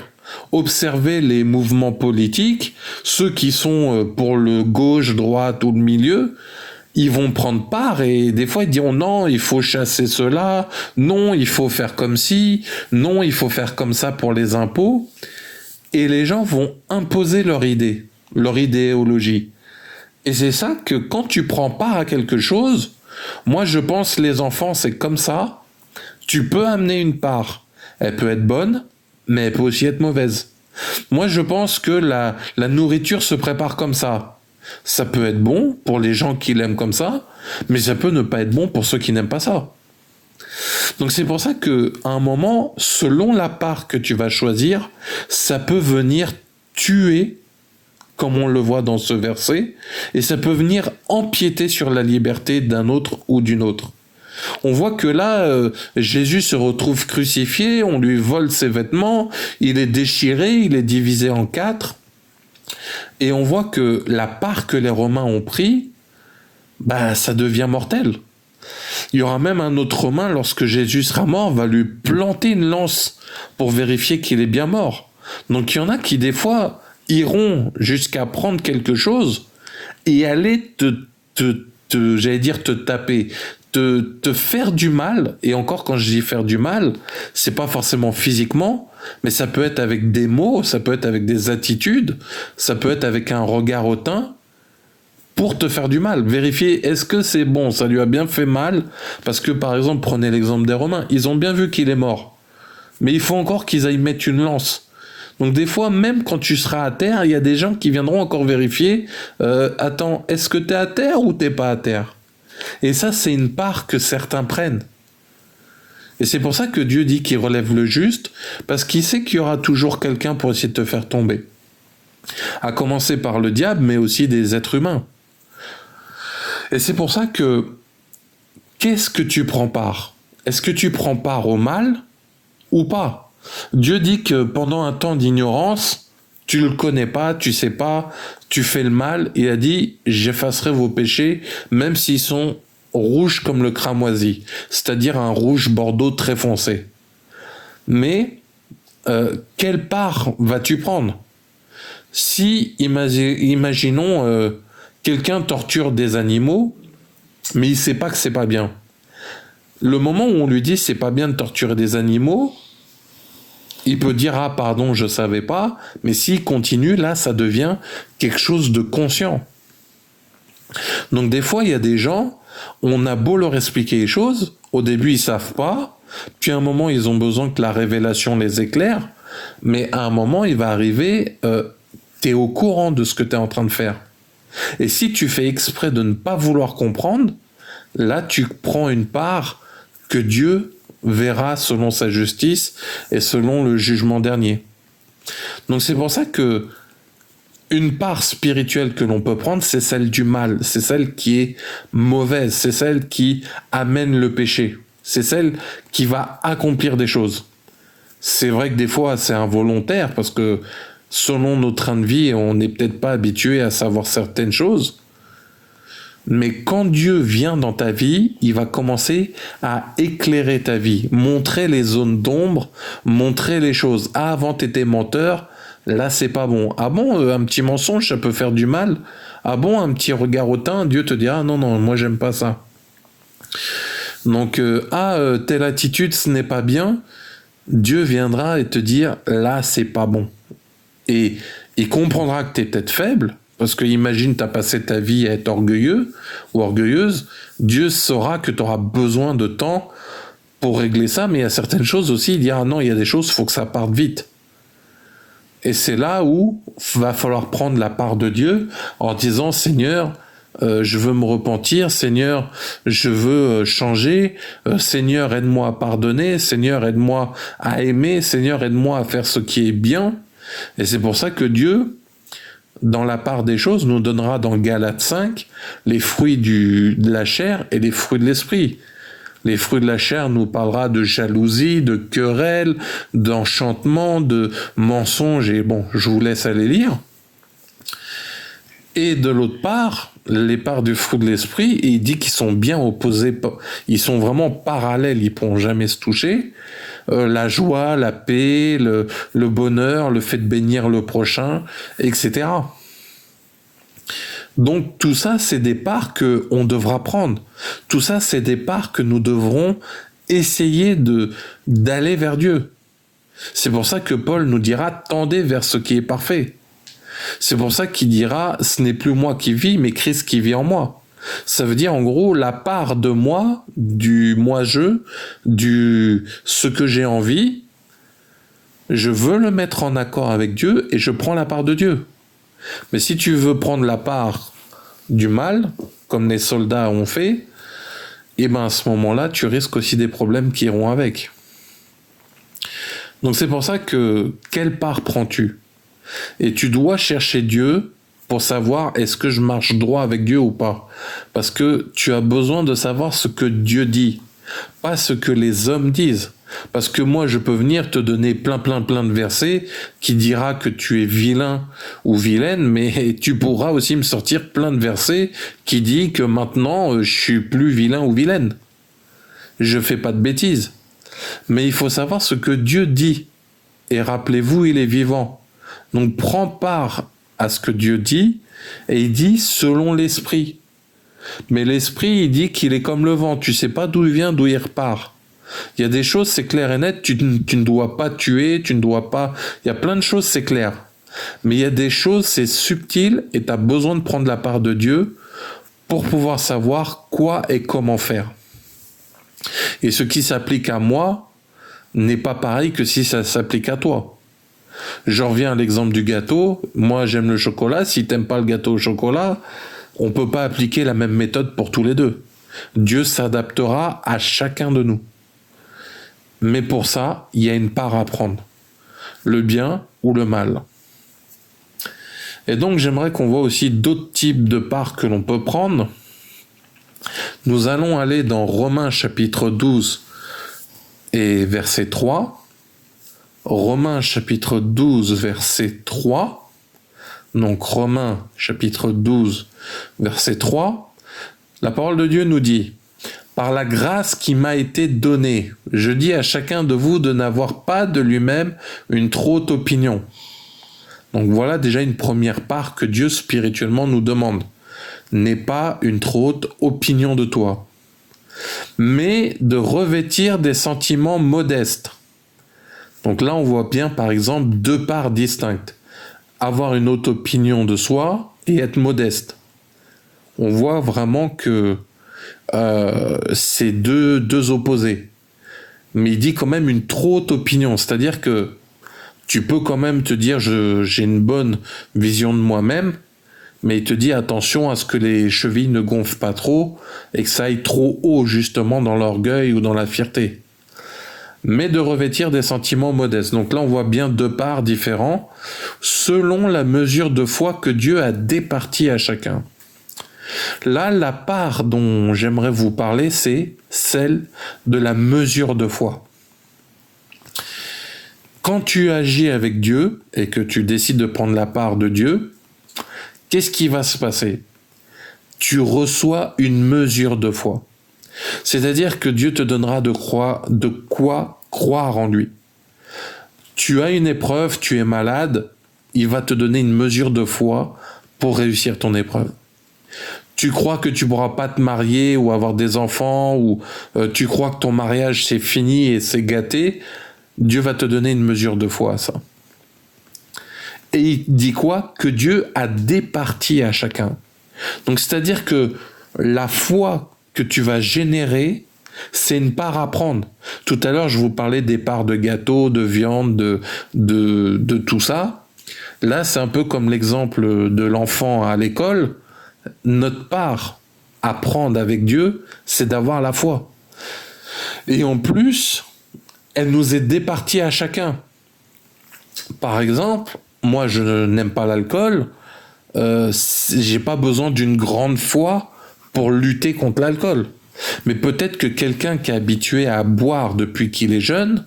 Observer les mouvements politiques, ceux qui sont pour le gauche, droite ou le milieu, ils vont prendre part et des fois ils diront non, il faut chasser cela, non, il faut faire comme ci, non, il faut faire comme ça pour les impôts. Et les gens vont imposer leur idée. leur idéologie. Et c'est ça que quand tu prends part à quelque chose, moi je pense les enfants c'est comme ça, tu peux amener une part. Elle peut être bonne, mais elle peut aussi être mauvaise. Moi je pense que la nourriture se prépare comme ça. Ça peut être bon pour les gens qui l'aiment comme ça, mais ça peut ne pas être bon pour ceux qui n'aiment pas ça. Donc c'est pour ça que à un moment, selon la part que tu vas choisir, ça peut venir tuer, comme on le voit dans ce verset, et ça peut venir empiéter sur la liberté d'un autre ou d'une autre. On voit que là, Jésus se retrouve crucifié, on lui vole ses vêtements, il est déchiré, il est divisé en 4, et on voit que la part que les Romains ont pris, bah, ça devient mortel. Il y aura même un autre Romain, lorsque Jésus sera mort, va lui planter une lance pour vérifier qu'il est bien mort. Donc il y en a qui, des fois, iront jusqu'à prendre quelque chose et aller j'allais dire te taper, te faire du mal. Et encore, quand je dis faire du mal, c'est pas forcément physiquement, mais ça peut être avec des mots, ça peut être avec des attitudes, ça peut être avec un regard hautain, pour te faire du mal. Vérifier, est-ce que c'est bon, ça lui a bien fait mal, parce que par exemple, prenez l'exemple des Romains, ils ont bien vu qu'il est mort, mais il faut encore qu'ils aillent mettre une lance. Donc des fois, même quand tu seras à terre, il y a des gens qui viendront encore vérifier, attends, est-ce que t'es à terre ou t'es pas à terre? Et ça, c'est une part que certains prennent. Et c'est pour ça que Dieu dit qu'il relève le juste, parce qu'il sait qu'il y aura toujours quelqu'un pour essayer de te faire tomber. À commencer par le diable, mais aussi des êtres humains. Et c'est pour ça que, qu'est-ce que tu prends part? Est-ce que tu prends part au mal ou pas? Dieu dit que pendant un temps d'ignorance, tu ne le connais pas, tu sais pas, tu fais le mal, et il a dit, j'effacerai vos péchés, même s'ils sont rouges comme le cramoisi, c'est-à-dire un rouge bordeaux très foncé. Mais, quelle part vas-tu prendre? Si, imaginons, quelqu'un torture des animaux, mais il ne sait pas que c'est pas bien. Le moment où on lui dit c'est pas bien de torturer des animaux, il peut dire ah pardon je savais pas, mais s'il continue là ça devient quelque chose de conscient. Donc des fois il y a des gens, on a beau leur expliquer les choses, au début ils savent pas, puis à un moment ils ont besoin que la révélation les éclaire, mais à un moment il va arriver, t'es au courant de ce que t'es en train de faire. Et si tu fais exprès de ne pas vouloir comprendre, là tu prends une part que Dieu verra selon sa justice et selon le jugement dernier. Donc c'est pour ça que une part spirituelle que l'on peut prendre, c'est celle du mal, c'est celle qui est mauvaise, c'est celle qui amène le péché, c'est celle qui va accomplir des choses. C'est vrai que des fois c'est involontaire parce que selon nos trains de vie, on n'est peut-être pas habitué à savoir certaines choses. Mais quand Dieu vient dans ta vie, il va commencer à éclairer ta vie, montrer les zones d'ombre, montrer les choses. Ah, avant t'étais menteur, là c'est pas bon. Ah bon, un petit mensonge, ça peut faire du mal. Ah bon, un petit regard hautain, Dieu te dira, ah non, non, moi j'aime pas ça. Donc, telle attitude, ce n'est pas bien. Dieu viendra et te dire, là c'est pas bon. Et il comprendra que tu es peut-être faible, parce que imagine tu as passé ta vie à être orgueilleux ou orgueilleuse, Dieu saura que tu auras besoin de temps pour régler ça, mais il y a certaines choses aussi, il dira non, il y a des choses, il faut que ça parte vite. Et c'est là où va falloir prendre la part de Dieu en disant Seigneur, je veux me repentir, Seigneur, je veux changer, Seigneur, aide-moi à pardonner, Seigneur, aide-moi à aimer, Seigneur, aide-moi à faire ce qui est bien. Et c'est pour ça que Dieu, dans la part des choses, nous donnera dans Galates 5 les fruits de la chair et les fruits de l'esprit. Les fruits de la chair nous parlera de jalousie, de querelle, d'enchantement, de mensonges, et bon, je vous laisse aller lire. Et de l'autre part, les parts du fruit de l'esprit, il dit qu'ils sont bien opposés, ils sont vraiment parallèles, ils ne pourront jamais se toucher. La joie, la paix, le bonheur, le fait de bénir le prochain, etc. Donc tout ça, c'est des parts qu'on devra prendre. Tout ça, c'est des parts que nous devrons essayer d'aller vers Dieu. C'est pour ça que Paul nous dira « tendez vers ce qui est parfait ». C'est pour ça qu'il dira, ce n'est plus moi qui vis, mais Christ qui vit en moi. Ça veut dire en gros la part de moi, du moi-je, du ce que j'ai envie, je veux le mettre en accord avec Dieu et je prends la part de Dieu. Mais si tu veux prendre la part du mal, comme les soldats ont fait, et ben à ce moment-là, tu risques aussi des problèmes qui iront avec. Donc c'est pour ça que quelle part prends-tu? Et tu dois chercher Dieu pour savoir est-ce que je marche droit avec Dieu ou pas. Parce que tu as besoin de savoir ce que Dieu dit, pas ce que les hommes disent. Parce que moi, je peux venir te donner plein de versets qui dira que tu es vilain ou vilaine, mais tu pourras aussi me sortir plein de versets qui dit que maintenant, je suis plus vilain ou vilaine. Je fais pas de bêtises. Mais il faut savoir ce que Dieu dit. Et rappelez-vous, il est vivant. Donc prends part à ce que Dieu dit, et il dit selon l'esprit. Mais l'esprit, il dit qu'il est comme le vent. Tu sais pas d'où il vient, d'où il repart. Il y a des choses, c'est clair et net, tu ne dois pas tuer, tu ne dois pas... Il y a plein de choses, c'est clair. Mais il y a des choses, c'est subtil, et tu as besoin de prendre la part de Dieu pour pouvoir savoir quoi et comment faire. Et ce qui s'applique à moi n'est pas pareil que si ça s'applique à toi. Je reviens à l'exemple du gâteau. Moi, j'aime le chocolat. Si t'aimes pas le gâteau au chocolat, on peut pas appliquer la même méthode pour tous les deux. Dieu s'adaptera à chacun de nous. Mais pour ça, il y a une part à prendre. Le bien ou le mal. Et donc, j'aimerais qu'on voit aussi d'autres types de parts que l'on peut prendre. Nous allons aller dans Romains chapitre 12 et verset 3. Romains chapitre 12 verset 3. Donc Romains chapitre 12 verset 3. La parole de Dieu nous dit: par la grâce qui m'a été donnée, je dis à chacun de vous de n'avoir pas de lui-même une trop haute opinion. Donc voilà déjà une première part que Dieu spirituellement nous demande. N'aie pas une trop haute opinion de toi, mais de revêtir des sentiments modestes. Donc là, on voit bien, par exemple, deux parts distinctes. Avoir une haute opinion de soi et être modeste. On voit vraiment que c'est deux opposés. Mais il dit quand même une trop haute opinion. C'est-à-dire que tu peux quand même te dire j'ai une bonne vision de moi-même, mais il te dit attention à ce que les chevilles ne gonflent pas trop et que ça aille trop haut justement dans l'orgueil ou dans la fierté. Mais de revêtir des sentiments modestes. Donc là, on voit bien deux parts différents selon la mesure de foi que Dieu a départie à chacun. Là, la part dont j'aimerais vous parler, c'est celle de la mesure de foi. Quand tu agis avec Dieu et que tu décides de prendre la part de Dieu, qu'est-ce qui va se passer? Tu reçois une mesure de foi. C'est-à-dire que Dieu te donnera de quoi croire en lui. Tu as une épreuve, tu es malade, il va te donner une mesure de foi pour réussir ton épreuve. Tu crois que tu ne pourras pas te marier ou avoir des enfants, ou tu crois que ton mariage c'est fini et c'est gâté, Dieu va te donner une mesure de foi à ça. Et il dit quoi? Que Dieu a départi à chacun. Donc c'est-à-dire que la foi que tu vas générer, c'est une part à prendre. Tout à l'heure, je vous parlais des parts de gâteau, de viande, de tout ça. Là, c'est un peu comme l'exemple de l'enfant à l'école. Notre part à prendre avec Dieu, c'est d'avoir la foi. Et en plus, elle nous est départie à chacun. Par exemple, moi, je n'aime pas l'alcool. J'ai pas besoin d'une grande foi pour lutter contre l'alcool. Mais peut-être que quelqu'un qui est habitué à boire depuis qu'il est jeune,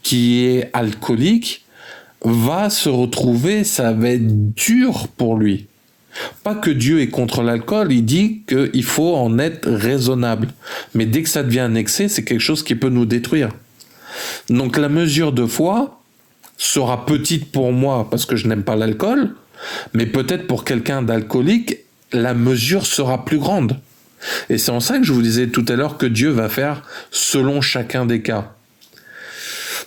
qui est alcoolique, va se retrouver, ça va être dur pour lui. Pas que Dieu est contre l'alcool, il dit qu'il faut en être raisonnable. Mais dès que ça devient un excès, c'est quelque chose qui peut nous détruire. Donc la mesure de foi sera petite pour moi parce que je n'aime pas l'alcool, mais peut-être pour quelqu'un d'alcoolique, la mesure sera plus grande. Et c'est en ça que je vous disais tout à l'heure que Dieu va faire selon chacun des cas.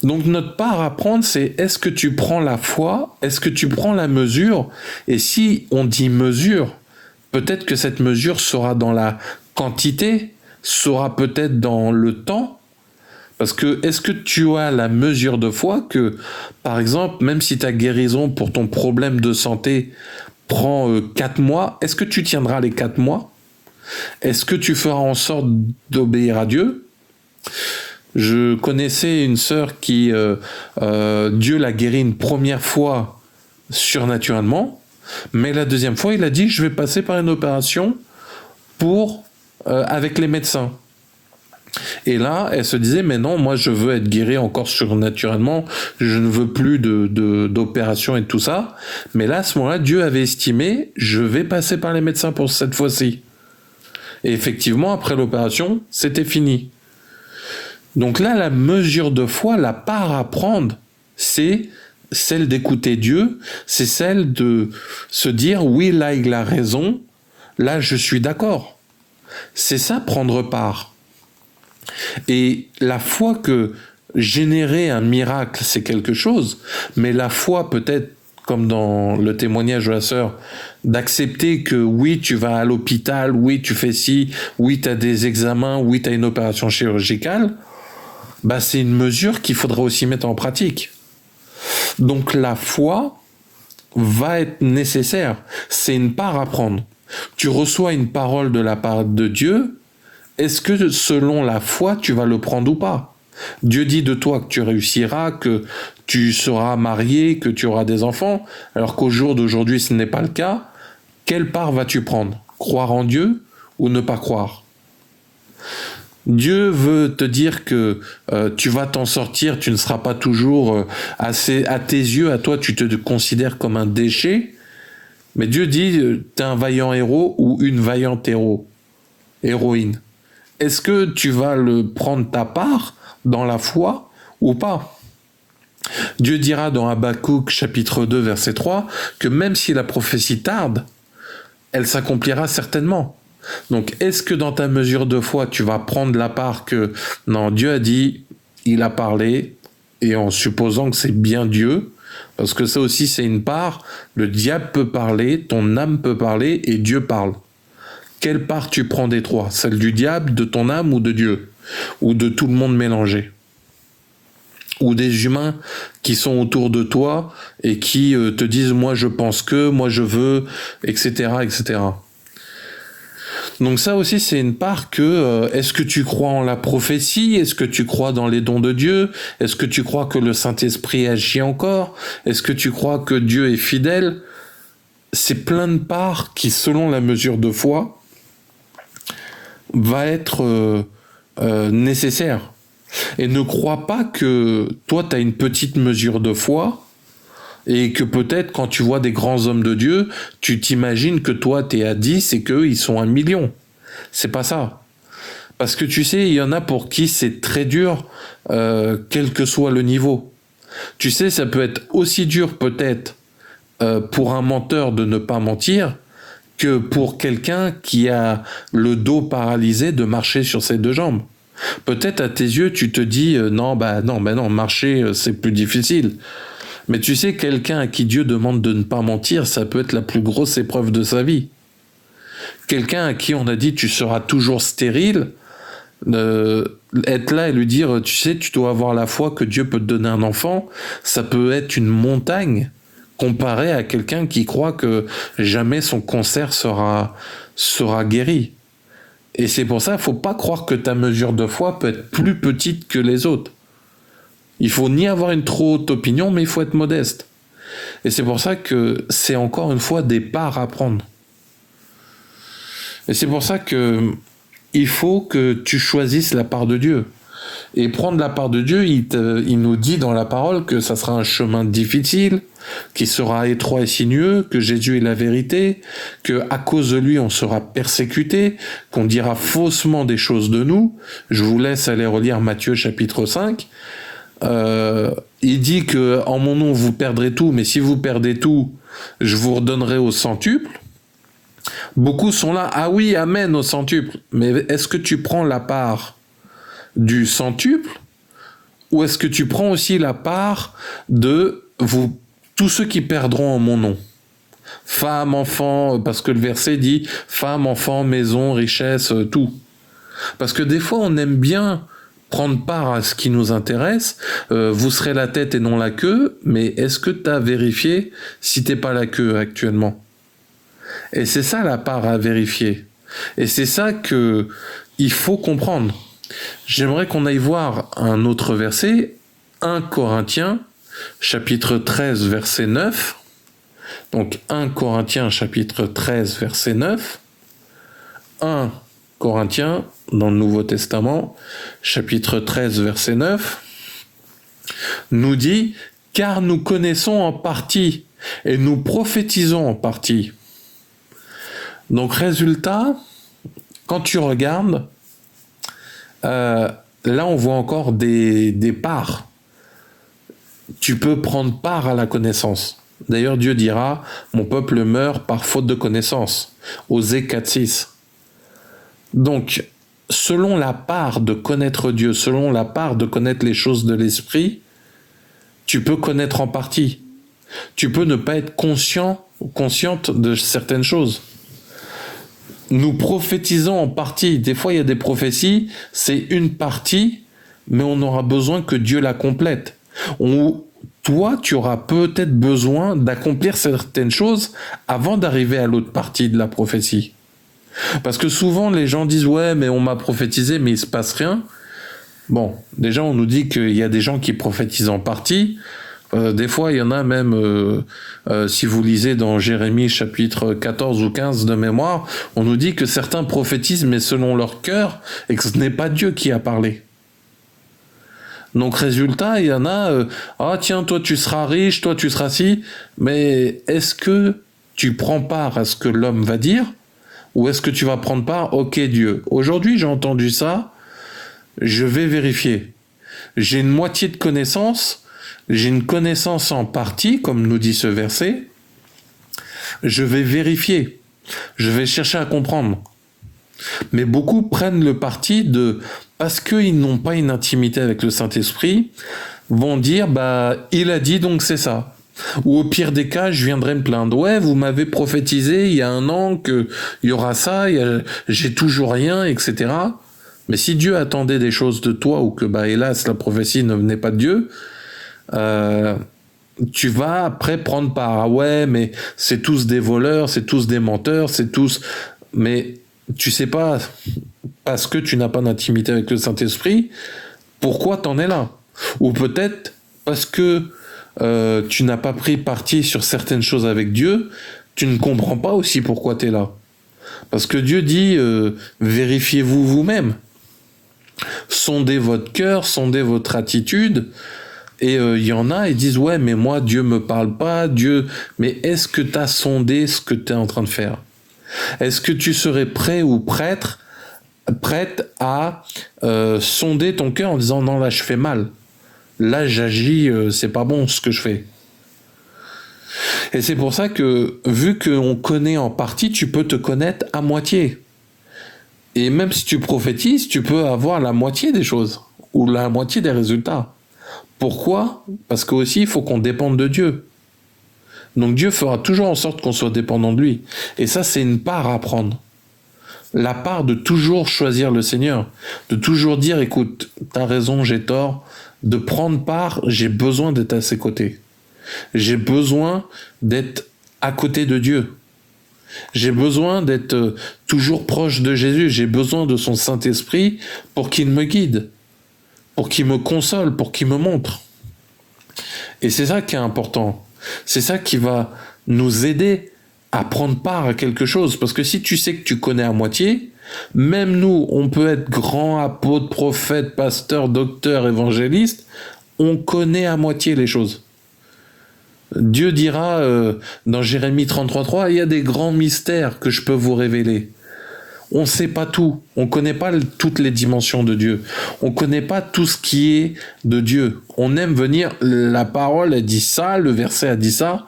Donc notre part à prendre, c'est est-ce que tu prends la foi, est-ce que tu prends la mesure, et si on dit mesure, peut-être que cette mesure sera dans la quantité, sera peut-être dans le temps, parce que est-ce que tu as la mesure de foi que, par exemple, même si ta guérison pour ton problème de santé prend 4 mois, est-ce que tu tiendras les 4 mois? Est-ce que tu feras en sorte d'obéir à Dieu? Je connaissais une sœur qui, Dieu l'a guérie une première fois surnaturellement, mais la deuxième fois, il a dit, je vais passer par une opération avec les médecins. Et là, elle se disait, mais non, moi je veux être guérie encore surnaturellement, je ne veux plus d'opération et tout ça. Mais là, à ce moment-là, Dieu avait estimé, je vais passer par les médecins pour cette fois-ci. Et effectivement, après l'opération, c'était fini. Donc là, la mesure de foi, la part à prendre, c'est celle d'écouter Dieu, c'est celle de se dire, oui, là, il a raison, là, je suis d'accord. C'est ça, prendre part. Et la foi que générer un miracle, c'est quelque chose, mais la foi peut-être, comme dans le témoignage de la sœur, d'accepter que oui, tu vas à l'hôpital, oui, tu fais ci, oui, tu as des examens, oui, tu as une opération chirurgicale, bah, c'est une mesure qu'il faudra aussi mettre en pratique. Donc la foi va être nécessaire, c'est une part à prendre. Tu reçois une parole de la part de Dieu, est-ce que selon la foi, tu vas le prendre ou pas? Dieu dit de toi que tu réussiras, que tu seras marié, que tu auras des enfants, alors qu'au jour d'aujourd'hui, ce n'est pas le cas. Quelle part vas-tu prendre? Croire en Dieu ou ne pas croire? Dieu veut te dire que tu vas t'en sortir, tu ne seras pas toujours assez à tes yeux, à toi, tu te considères comme un déchet. Mais Dieu dit, t'es un vaillant héros ou une vaillante héroïne. Est-ce que tu vas prendre ta part dans la foi ou pas? Dieu dira dans Habakkuk chapitre 2 verset 3 que même si la prophétie tarde, elle s'accomplira certainement. Donc est-ce que dans ta mesure de foi, tu vas prendre la part que non, Dieu a dit, il a parlé, et en supposant que c'est bien Dieu, parce que ça aussi c'est une part, le diable peut parler, ton âme peut parler et Dieu parle. Quelle part tu prends des trois? Celle du diable, de ton âme ou de Dieu? Ou de tout le monde mélangé? Ou des humains qui sont autour de toi et qui te disent « moi je pense que, moi je veux », etc., etc. Donc ça aussi c'est une part que, est-ce que tu crois en la prophétie? Est-ce que tu crois dans les dons de Dieu? Est-ce que tu crois que le Saint-Esprit agit encore? Est-ce que tu crois que Dieu est fidèle? C'est plein de parts qui, selon la mesure de foi, va être nécessaire. Et ne crois pas que toi, tu as une petite mesure de foi et que peut-être quand tu vois des grands hommes de Dieu, tu t'imagines que toi, tu es à 10 et qu'eux, ils sont 1 million. C'est pas ça. Parce que tu sais, il y en a pour qui c'est très dur, quel que soit le niveau. Tu sais, ça peut être aussi dur peut-être pour un menteur de ne pas mentir, que pour quelqu'un qui a le dos paralysé de marcher sur ses 2 jambes. Peut-être à tes yeux, tu te dis non, marcher c'est plus difficile. Mais tu sais, quelqu'un à qui Dieu demande de ne pas mentir, ça peut être la plus grosse épreuve de sa vie. Quelqu'un à qui on a dit tu seras toujours stérile, être là et lui dire tu sais, tu dois avoir la foi que Dieu peut te donner un enfant, ça peut être une montagne comparé à quelqu'un qui croit que jamais son cancer sera guéri. Et c'est pour ça, il ne faut pas croire que ta mesure de foi peut être plus petite que les autres. Il faut ni avoir une trop haute opinion, mais il faut être modeste. Et c'est pour ça que c'est encore une fois des parts à prendre. Et c'est pour ça que il faut que tu choisisses la part de Dieu. Et prendre la part de Dieu, il nous dit dans la parole que ça sera un chemin difficile, qui sera étroit et sinueux, que Jésus est la vérité, que à cause de lui on sera persécuté, qu'on dira faussement des choses de nous. Je vous laisse aller relire Matthieu chapitre 5. Il dit que en mon nom vous perdrez tout, mais si vous perdez tout, je vous redonnerai au centuple. Beaucoup sont là, ah oui, amen au centuple. Mais est-ce que tu prends la part du centuple Ou est-ce que tu prends aussi la part de vous, tous ceux qui perdront en mon nom? Femme, enfant, parce que le verset dit femme, enfant, maison, richesse, tout. Parce que des fois, on aime bien prendre part à ce qui nous intéresse. Vous serez la tête et non la queue, mais est-ce que tu as vérifié si t'es pas la queue actuellement? Et c'est ça la part à vérifier. Et c'est ça que il faut comprendre. J'aimerais qu'on aille voir un autre verset, 1 Corinthiens, chapitre 13, verset 9. Donc 1 Corinthiens, chapitre 13, verset 9. 1 Corinthiens, dans le Nouveau Testament, chapitre 13, verset 9, nous dit « Car nous connaissons en partie et nous prophétisons en partie. » Donc résultat, quand tu regardes, là on voit encore des parts. Tu peux prendre part à la connaissance. D'ailleurs Dieu dira « Mon peuple meurt par faute de connaissance » Osée 4.6. Donc, selon la part de connaître Dieu, selon la part de connaître les choses de l'esprit, tu peux connaître en partie. Tu peux ne pas être consciente de certaines choses. Nous prophétisons en partie. Des fois, il y a des prophéties, c'est une partie, mais on aura besoin que Dieu la complète. Toi, tu auras peut-être besoin d'accomplir certaines choses avant d'arriver à l'autre partie de la prophétie. Parce que souvent, les gens disent « Ouais, mais on m'a prophétisé, mais il se passe rien. » Bon, déjà, on nous dit qu'il y a des gens qui prophétisent en partie. Des fois, il y en a même, si vous lisez dans Jérémie chapitre 14 ou 15 de mémoire, on nous dit que certains prophétisent, mais selon leur cœur, et que ce n'est pas Dieu qui a parlé. Donc, résultat, il y en a, ah tiens, toi tu seras riche, toi tu seras ci, mais est-ce que tu prends part à ce que l'homme va dire? Ou est-ce que tu vas prendre part, ok Dieu, aujourd'hui j'ai entendu ça, je vais vérifier. J'ai une moitié de connaissance, j'ai une connaissance en partie, comme nous dit ce verset, je vais vérifier, je vais chercher à comprendre. Mais beaucoup prennent le parti de, parce qu'ils n'ont pas une intimité avec le Saint-Esprit, vont dire, bah il a dit donc c'est ça. Ou au pire des cas, je viendrai me plaindre. Ouais, vous m'avez prophétisé il y a 1 an qu'il y aura ça, j'ai toujours rien, etc. Mais si Dieu attendait des choses de toi, ou que, bah, hélas, la prophétie ne venait pas de Dieu, tu vas après prendre part. Ah ouais, mais c'est tous des voleurs, c'est tous des menteurs, c'est tous... Mais tu sais pas, parce que tu n'as pas d'intimité avec le Saint-Esprit, pourquoi t'en es là? Ou peut-être parce que tu n'as pas pris parti sur certaines choses avec Dieu, tu ne comprends pas aussi pourquoi tu es là. Parce que Dieu dit, vérifiez-vous vous-même. Sondez votre cœur, sondez votre attitude. Et il y en a, ils disent, ouais, mais moi, Dieu me parle pas, Dieu... Mais est-ce que tu as sondé ce que tu es en train de faire? Est-ce que tu serais prêt ou prête à sonder ton cœur en disant, non, là, je fais mal. Là, j'agis, c'est pas bon ce que je fais. Et c'est pour ça que, vu qu'on connaît en partie, tu peux te connaître à moitié. Et même si tu prophétises, tu peux avoir la moitié des choses, ou la moitié des résultats. Pourquoi? Parce qu'aussi, il faut qu'on dépende de Dieu. Donc Dieu fera toujours en sorte qu'on soit dépendant de lui. Et ça, c'est une part à prendre. La part de toujours choisir le Seigneur. De toujours dire, écoute, t'as raison, j'ai tort. De prendre part, j'ai besoin d'être à ses côtés. J'ai besoin d'être à côté de Dieu. J'ai besoin d'être toujours proche de Jésus. J'ai besoin de son Saint-Esprit pour qu'il me guide, pour qu'il me console, pour qu'il me montre. Et c'est ça qui est important. C'est ça qui va nous aider à prendre part à quelque chose. Parce que si tu sais que tu connais à moitié, même nous, on peut être grand apôtre, prophète, pasteur, docteur, évangéliste, on connaît à moitié les choses. Dieu dira dans Jérémie 33.3, il y a des grands mystères que je peux vous révéler. On ne sait pas tout, on ne connaît pas toutes les dimensions de Dieu, on ne connaît pas tout ce qui est de Dieu. On aime venir, la parole a dit ça, le verset a dit ça,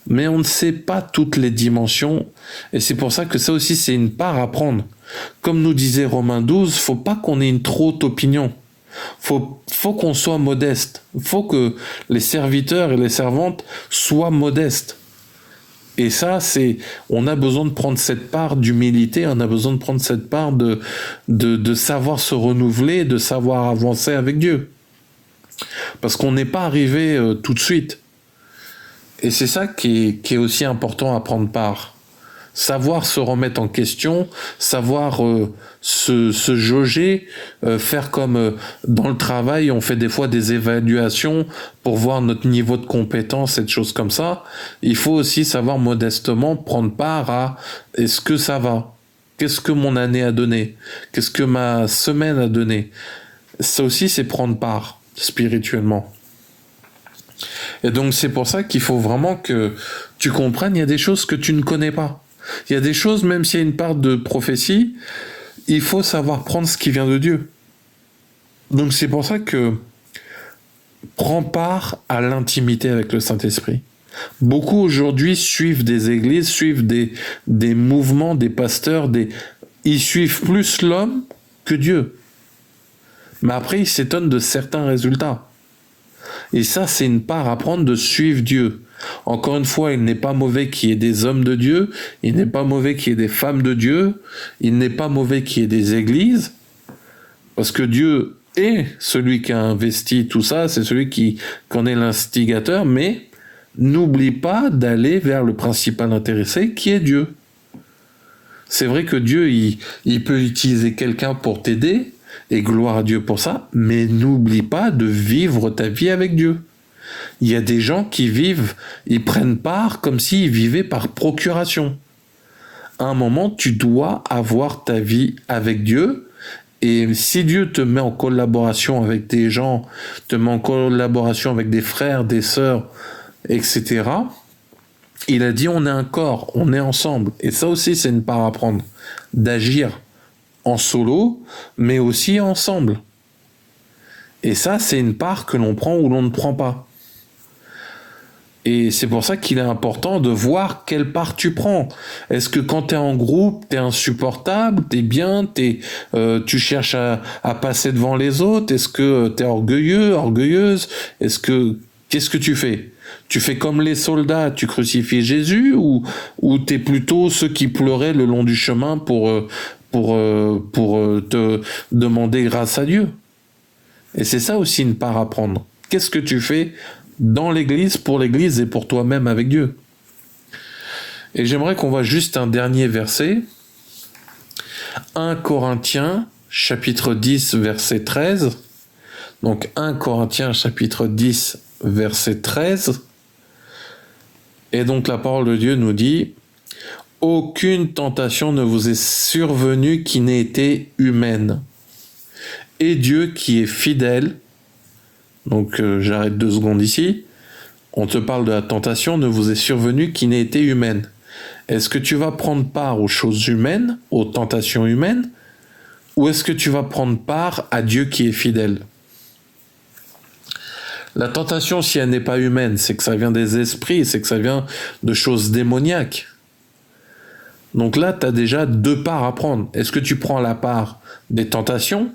mais on ne sait pas toutes les dimensions, et c'est pour ça que ça aussi c'est une part à prendre. Comme nous disait Romains 12, faut pas qu'on ait une trop haute opinion. Faut qu'on soit modeste. Faut que les serviteurs et les servantes soient modestes. Et ça, on a besoin de prendre cette part d'humilité, on a besoin de prendre cette part de savoir se renouveler, de savoir avancer avec Dieu. Parce qu'on n'est pas arrivé tout de suite. Et c'est ça qui est aussi important à prendre part. Savoir se remettre en question, savoir se jauger, faire comme dans le travail, on fait des fois des évaluations pour voir notre niveau de compétence et de choses comme ça. Il faut aussi savoir modestement prendre part à est-ce que ça va? Qu'est-ce que mon année a donné? Qu'est-ce que ma semaine a donné? Ça aussi, c'est prendre part spirituellement. Et donc c'est pour ça qu'il faut vraiment que tu comprennes, il y a des choses que tu ne connais pas. Il y a des choses, même s'il y a une part de prophétie, il faut savoir prendre ce qui vient de Dieu. Donc c'est pour ça que prends part à l'intimité avec le Saint-Esprit. Beaucoup aujourd'hui suivent des églises, suivent des mouvements, des pasteurs, ils suivent plus l'homme que Dieu. Mais après, ils s'étonnent de certains résultats. Et ça, c'est une part à prendre de suivre Dieu. Encore une fois, il n'est pas mauvais qu'il y ait des hommes de Dieu, il n'est pas mauvais qu'il y ait des femmes de Dieu, il n'est pas mauvais qu'il y ait des églises, parce que Dieu est celui qui a investi tout ça, c'est celui qui en est l'instigateur, mais n'oublie pas d'aller vers le principal intéressé qui est Dieu. C'est vrai que Dieu, il peut utiliser quelqu'un pour t'aider, et gloire à Dieu pour ça, mais n'oublie pas de vivre ta vie avec Dieu. Il y a des gens qui vivent, ils prennent part comme s'ils vivaient par procuration. À un moment, tu dois avoir ta vie avec Dieu, et si Dieu te met en collaboration avec des gens, te met en collaboration avec des frères, des sœurs, etc., il a dit on est un corps, on est ensemble. Et ça aussi, c'est une part à prendre, d'agir en solo, mais aussi ensemble. Et ça, c'est une part que l'on prend ou l'on ne prend pas. Et c'est pour ça qu'il est important de voir quelle part tu prends. Est-ce que quand tu es en groupe, tu es insupportable, tu es bien, tu cherches à passer devant les autres? Est-ce que tu es orgueilleux, orgueilleuse? Qu'est-ce que tu fais? Tu fais comme les soldats, tu crucifies Jésus, ou tu es plutôt ceux qui pleuraient le long du chemin pour te demander grâce à Dieu? Et c'est ça aussi une part à prendre. Qu'est-ce que tu fais dans l'église, pour l'église et pour toi-même avec Dieu? Et j'aimerais qu'on voit juste un dernier verset. 1 Corinthiens, chapitre 10, verset 13. Donc 1 Corinthiens, chapitre 10, verset 13. Et donc la parole de Dieu nous dit: aucune tentation ne vous est survenue qui n'ait été humaine. Et Dieu qui est fidèle, donc j'arrête 2 secondes ici, on te parle de la tentation, ne vous est survenue qui n'ait été humaine. Est-ce que tu vas prendre part aux choses humaines, aux tentations humaines, ou est-ce que tu vas prendre part à Dieu qui est fidèle? La tentation, si elle n'est pas humaine, c'est que ça vient des esprits, c'est que ça vient de choses démoniaques. Donc là, tu as déjà 2 parts à prendre. Est-ce que tu prends la part des tentations,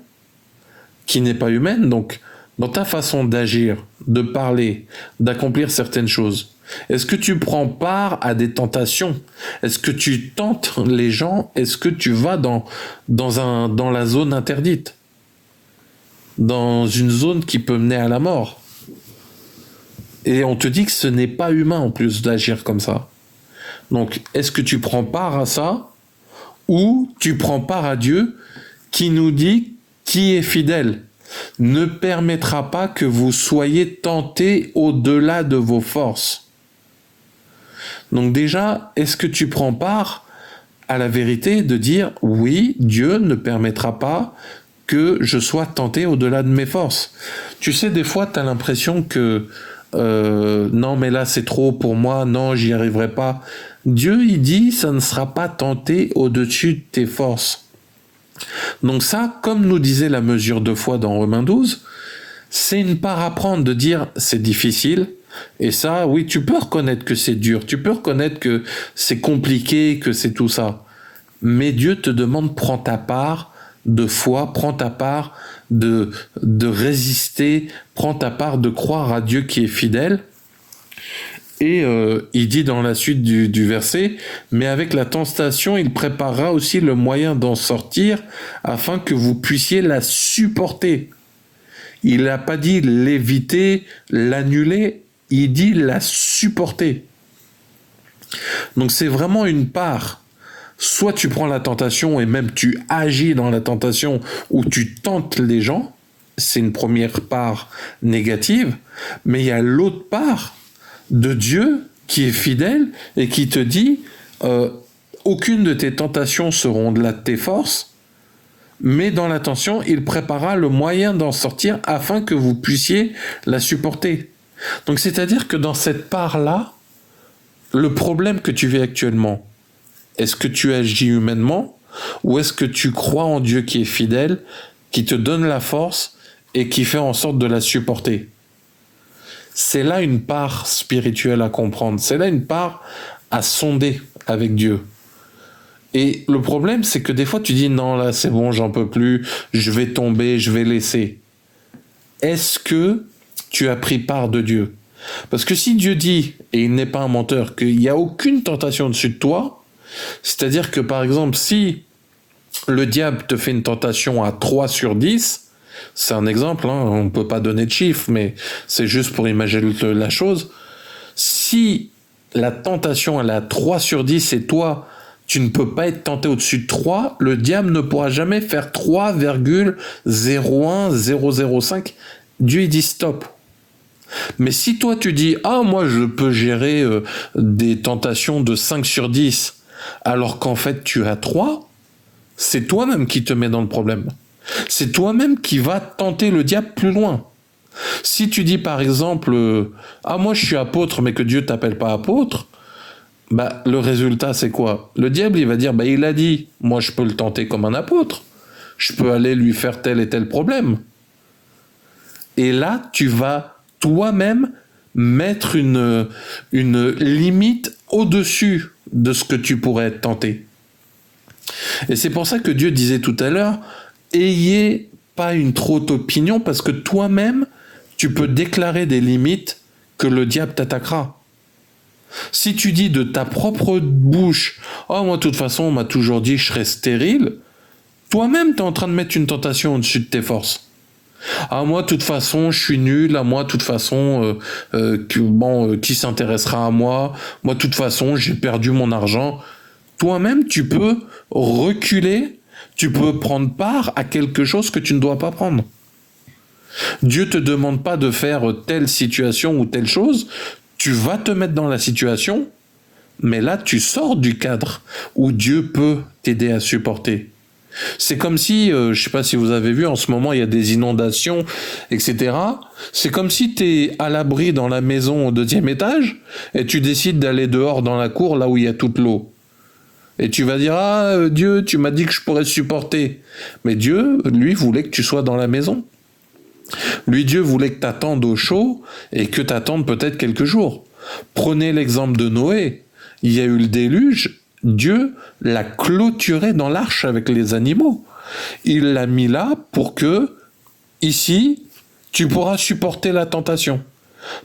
qui n'est pas humaine, donc dans ta façon d'agir, de parler, d'accomplir certaines choses? Est-ce que tu prends part à des tentations? Est-ce que tu tentes les gens? Est-ce que tu vas dans la zone interdite? Dans une zone qui peut mener à la mort? Et on te dit que ce n'est pas humain en plus d'agir comme ça. Donc, est-ce que tu prends part à ça, ou tu prends part à Dieu qui nous dit qui est fidèle, ne permettra pas que vous soyez tentés au-delà de vos forces? Donc déjà, est-ce que tu prends part à la vérité de dire oui, Dieu ne permettra pas que je sois tenté au-delà de mes forces? Tu sais, des fois, tu as l'impression que non, mais là, c'est trop pour moi, non, j'y arriverai pas. Dieu, il dit, ça ne sera pas tenté au-dessus de tes forces. Donc ça, comme nous disait la mesure de foi dans Romains 12, c'est une part à prendre de dire c'est difficile. Et ça, oui, tu peux reconnaître que c'est dur, tu peux reconnaître que c'est compliqué, que c'est tout ça. Mais Dieu te demande, prends ta part de foi, prends ta part de résister, prends ta part de croire à Dieu qui est fidèle. Et il dit dans la suite du verset, mais avec la tentation, il préparera aussi le moyen d'en sortir afin que vous puissiez la supporter. Il n'a pas dit l'éviter, l'annuler, il dit la supporter. Donc c'est vraiment une part. Soit tu prends la tentation et même tu agis dans la tentation ou tu tentes les gens, c'est une première part négative, mais il y a l'autre part de Dieu qui est fidèle et qui te dit aucune de tes tentations seront de là de tes forces, mais dans la tentation, il préparera le moyen d'en sortir afin que vous puissiez la supporter. Donc c'est-à-dire que dans cette part-là, le problème que tu vis actuellement, est-ce que tu agis humainement ou est-ce que tu crois en Dieu qui est fidèle, qui te donne la force et qui fait en sorte de la supporter? C'est là une part spirituelle à comprendre, c'est là une part à sonder avec Dieu. Et le problème, c'est que des fois tu dis non, là c'est bon, j'en peux plus, je vais tomber, je vais laisser. Est-ce que tu as pris part de Dieu? Parce que si Dieu dit, et il n'est pas un menteur, qu'il n'y a aucune tentation au-dessus de toi, c'est-à-dire que par exemple, si le diable te fait une tentation à 3 sur 10, c'est un exemple, hein, on ne peut pas donner de chiffres, mais c'est juste pour imaginer la chose. Si la tentation elle est à 3 sur 10 et toi, tu ne peux pas être tenté au-dessus de 3, le diable ne pourra jamais faire 3,01005. Dieu il dit stop. Mais si toi tu dis « Ah, moi je peux gérer des tentations de 5 sur 10 », alors qu'en fait tu as 3, c'est toi-même qui te mets dans le problème. C'est toi-même qui va tenter le diable plus loin. Si tu dis par exemple « Ah, moi je suis apôtre mais que Dieu t'appelle pas apôtre », bah le résultat c'est quoi? Le diable il va dire « Bah il a dit, moi je peux le tenter comme un apôtre. Je peux aller lui faire tel et tel problème. » Et là tu vas toi-même mettre une limite au-dessus de ce que tu pourrais être tenté. Et c'est pour ça que Dieu disait tout à l'heure, ayez pas une trop haute opinion parce que toi-même, tu peux déclarer des limites que le diable t'attaquera. Si tu dis de ta propre bouche, oh moi de toute façon on m'a toujours dit je serai stérile, toi-même tu es en train de mettre une tentation au-dessus de tes forces. Ah moi de toute façon je suis nul, à moi de toute façon qui s'intéressera à moi, moi de toute façon j'ai perdu mon argent. Toi-même tu peux reculer, tu peux prendre part à quelque chose que tu ne dois pas prendre. Dieu te demande pas de faire telle situation ou telle chose, tu vas te mettre dans la situation, mais là tu sors du cadre où Dieu peut t'aider à supporter. C'est comme si, je sais pas si vous avez vu, en ce moment il y a des inondations, etc. C'est comme si tu es à l'abri dans la maison au 2e étage et tu décides d'aller dehors dans la cour là où il y a toute l'eau. Et tu vas dire, ah Dieu, tu m'as dit que je pourrais supporter. Mais Dieu, lui, voulait que tu sois dans la maison. Lui, Dieu voulait que tu attendes au chaud et que tu attendes peut-être quelques jours. Prenez l'exemple de Noé. Il y a eu le déluge. Dieu l'a clôturé dans l'arche avec les animaux. Il l'a mis là pour que, ici, tu pourras supporter la tentation.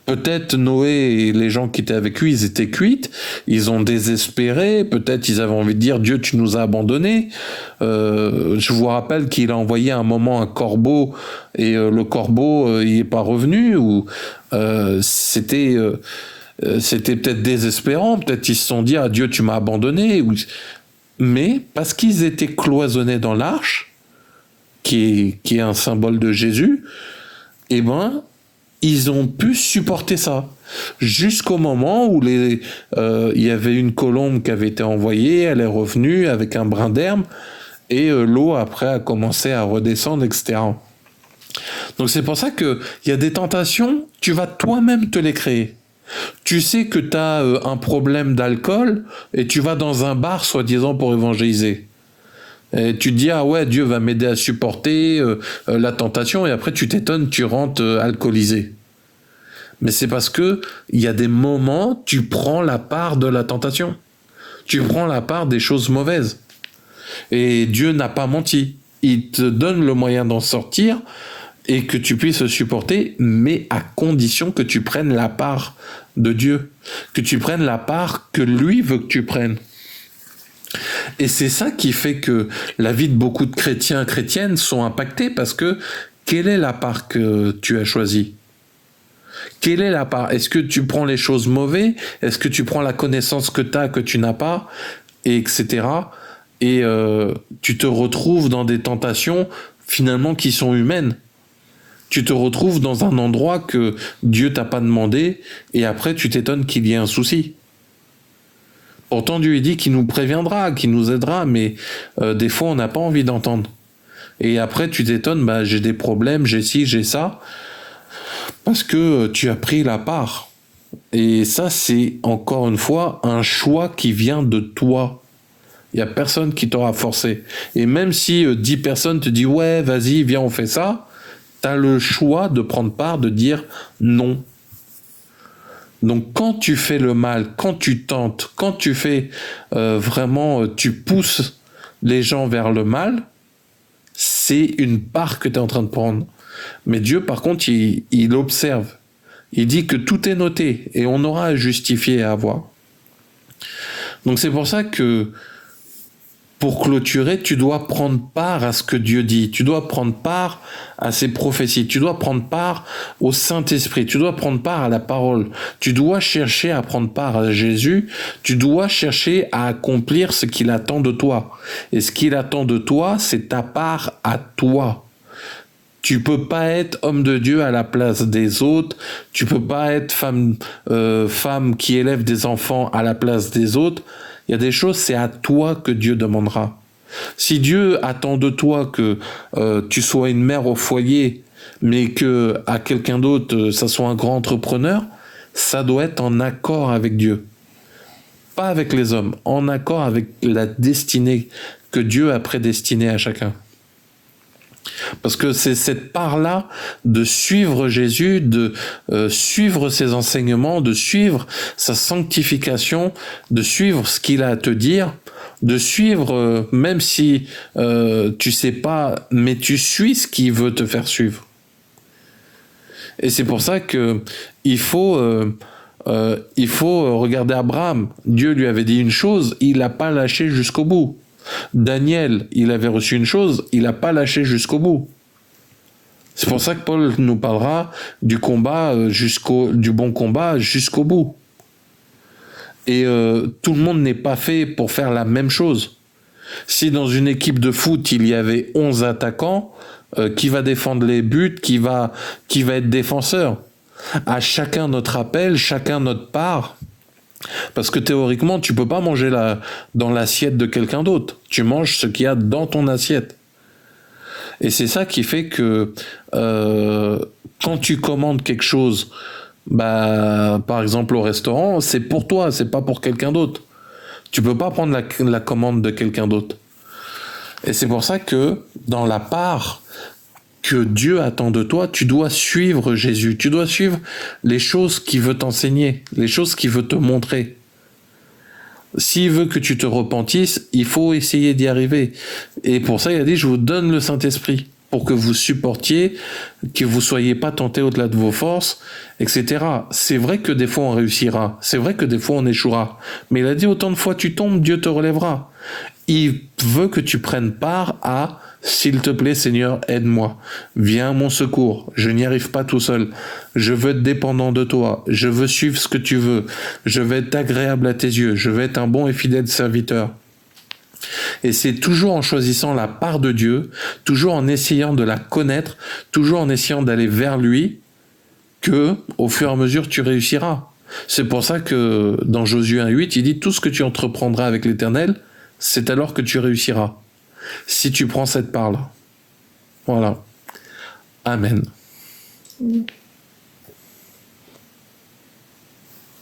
Peut-être Noé et les gens qui étaient avec lui, ils étaient cuites, ils ont désespéré, peut-être ils avaient envie de dire « Dieu, tu nous as abandonnés ». Je vous rappelle qu'il a envoyé à un moment un corbeau et le corbeau, il n'est pas revenu, ou c'était peut-être désespérant, peut-être ils se sont dit « Ah Dieu, tu m'as abandonné ». Mais parce qu'ils étaient cloisonnés dans l'arche, qui est un symbole de Jésus, eh ben, ils ont pu supporter ça. Jusqu'au moment où il y avait une colombe qui avait été envoyée, elle est revenue avec un brin d'herbe, et l'eau après a commencé à redescendre, etc. Donc c'est pour ça qu'il y a des tentations, tu vas toi-même te les créer. Tu sais que tu as un problème d'alcool, et tu vas dans un bar, soi-disant, pour évangéliser. Et tu te dis, ah ouais, Dieu va m'aider à supporter la tentation, et après tu t'étonnes, tu rentres alcoolisé. Mais c'est parce que il y a des moments, tu prends la part de la tentation. Tu prends la part des choses mauvaises. Et Dieu n'a pas menti. il te donne le moyen d'en sortir et que tu puisses supporter, mais à condition que tu prennes la part de Dieu, que tu prennes la part que lui veut que tu prennes. Et c'est ça qui fait que la vie de beaucoup de chrétiens, chrétiennes sont impactés, parce que quelle est la part que tu as choisie ? Quelle est la part ? Est-ce que tu prends les choses mauvaises ? Est-ce que tu prends la connaissance que tu as, que tu n'as pas ? Et etc. Et tu te retrouves dans des tentations finalement qui sont humaines. Tu te retrouves dans un endroit que Dieu t'a pas demandé, et après tu t'étonnes qu'il y ait un souci. Pourtant Dieu dit qu'il nous préviendra, qu'il nous aidera, mais des fois on n'a pas envie d'entendre. Et après tu t'étonnes, bah j'ai des problèmes, j'ai ci, j'ai ça, parce que tu as pris la part. Et ça, c'est encore une fois un choix qui vient de toi. Il n'y a personne qui t'aura forcé. Et même si 10 personnes te disent « Ouais, vas-y, viens, on fait ça », tu as le choix de prendre part, de dire non. Donc quand tu fais le mal, quand tu tentes, quand tu fais tu pousses les gens vers le mal, c'est une part que tu es en train de prendre. Mais Dieu, par contre, il observe. Il dit que tout est noté et on aura à justifier et à voir. Donc c'est pour ça que pour clôturer, tu dois prendre part à ce que Dieu dit. Tu dois prendre part à ses prophéties. Tu dois prendre part au Saint-Esprit. Tu dois prendre part à la parole. Tu dois chercher à prendre part à Jésus. Tu dois chercher à accomplir ce qu'il attend de toi. Et ce qu'il attend de toi, c'est ta part à toi. Tu peux pas être homme de Dieu à la place des autres. Tu peux pas être femme qui élève des enfants à la place des autres. Il y a des choses, c'est à toi que Dieu demandera. Si Dieu attend de toi que tu sois une mère au foyer, mais que à quelqu'un d'autre, ça soit un grand entrepreneur, ça doit être en accord avec Dieu. Pas avec les hommes, en accord avec la destinée que Dieu a prédestinée à chacun. Parce que c'est cette part-là de suivre Jésus, de suivre ses enseignements, de suivre sa sanctification, de suivre ce qu'il a à te dire, de suivre, même si tu sais pas, mais tu suis ce qu'il veut te faire suivre. Et c'est pour ça que il faut regarder Abraham. Dieu lui avait dit une chose, il l'a pas lâché jusqu'au bout. Daniel, il avait reçu une chose, il n'a pas lâché jusqu'au bout. C'est pour ça que Paul nous parlera du combat du bon combat jusqu'au bout. Et tout le monde n'est pas fait pour faire la même chose. Si dans une équipe de foot, il y avait 11 attaquants, qui va défendre les buts, qui va être défenseur? À chacun notre appel, chacun notre part. Parce que théoriquement, tu peux pas manger dans l'assiette de quelqu'un d'autre. Tu manges ce qu'il y a dans ton assiette. Et c'est ça qui fait que quand tu commandes quelque chose, par exemple au restaurant, c'est pour toi, c'est pas pour quelqu'un d'autre. Tu peux pas prendre la commande de quelqu'un d'autre. Et c'est pour ça que dans la part que Dieu attend de toi, tu dois suivre Jésus, tu dois suivre les choses qu'il veut t'enseigner, les choses qu'il veut te montrer. S'il veut que tu te repentisses, il faut essayer d'y arriver. Et pour ça, il a dit, je vous donne le Saint-Esprit, pour que vous supportiez, que vous soyez pas tentés au-delà de vos forces, etc. C'est vrai que des fois on réussira, c'est vrai que des fois on échouera, mais il a dit, autant de fois tu tombes, Dieu te relèvera. Il veut que tu prennes part à « S'il te plaît, Seigneur, aide-moi. Viens à mon secours. Je n'y arrive pas tout seul. Je veux être dépendant de toi. Je veux suivre ce que tu veux. Je veux être agréable à tes yeux. Je veux être un bon et fidèle serviteur. » Et c'est toujours en choisissant la part de Dieu, toujours en essayant de la connaître, toujours en essayant d'aller vers lui, que, au fur et à mesure, tu réussiras. C'est pour ça que dans Josué 1:8, il dit « Tout ce que tu entreprendras avec l'Éternel, c'est alors que tu réussiras. » Si tu prends cette part-là. Voilà. Amen.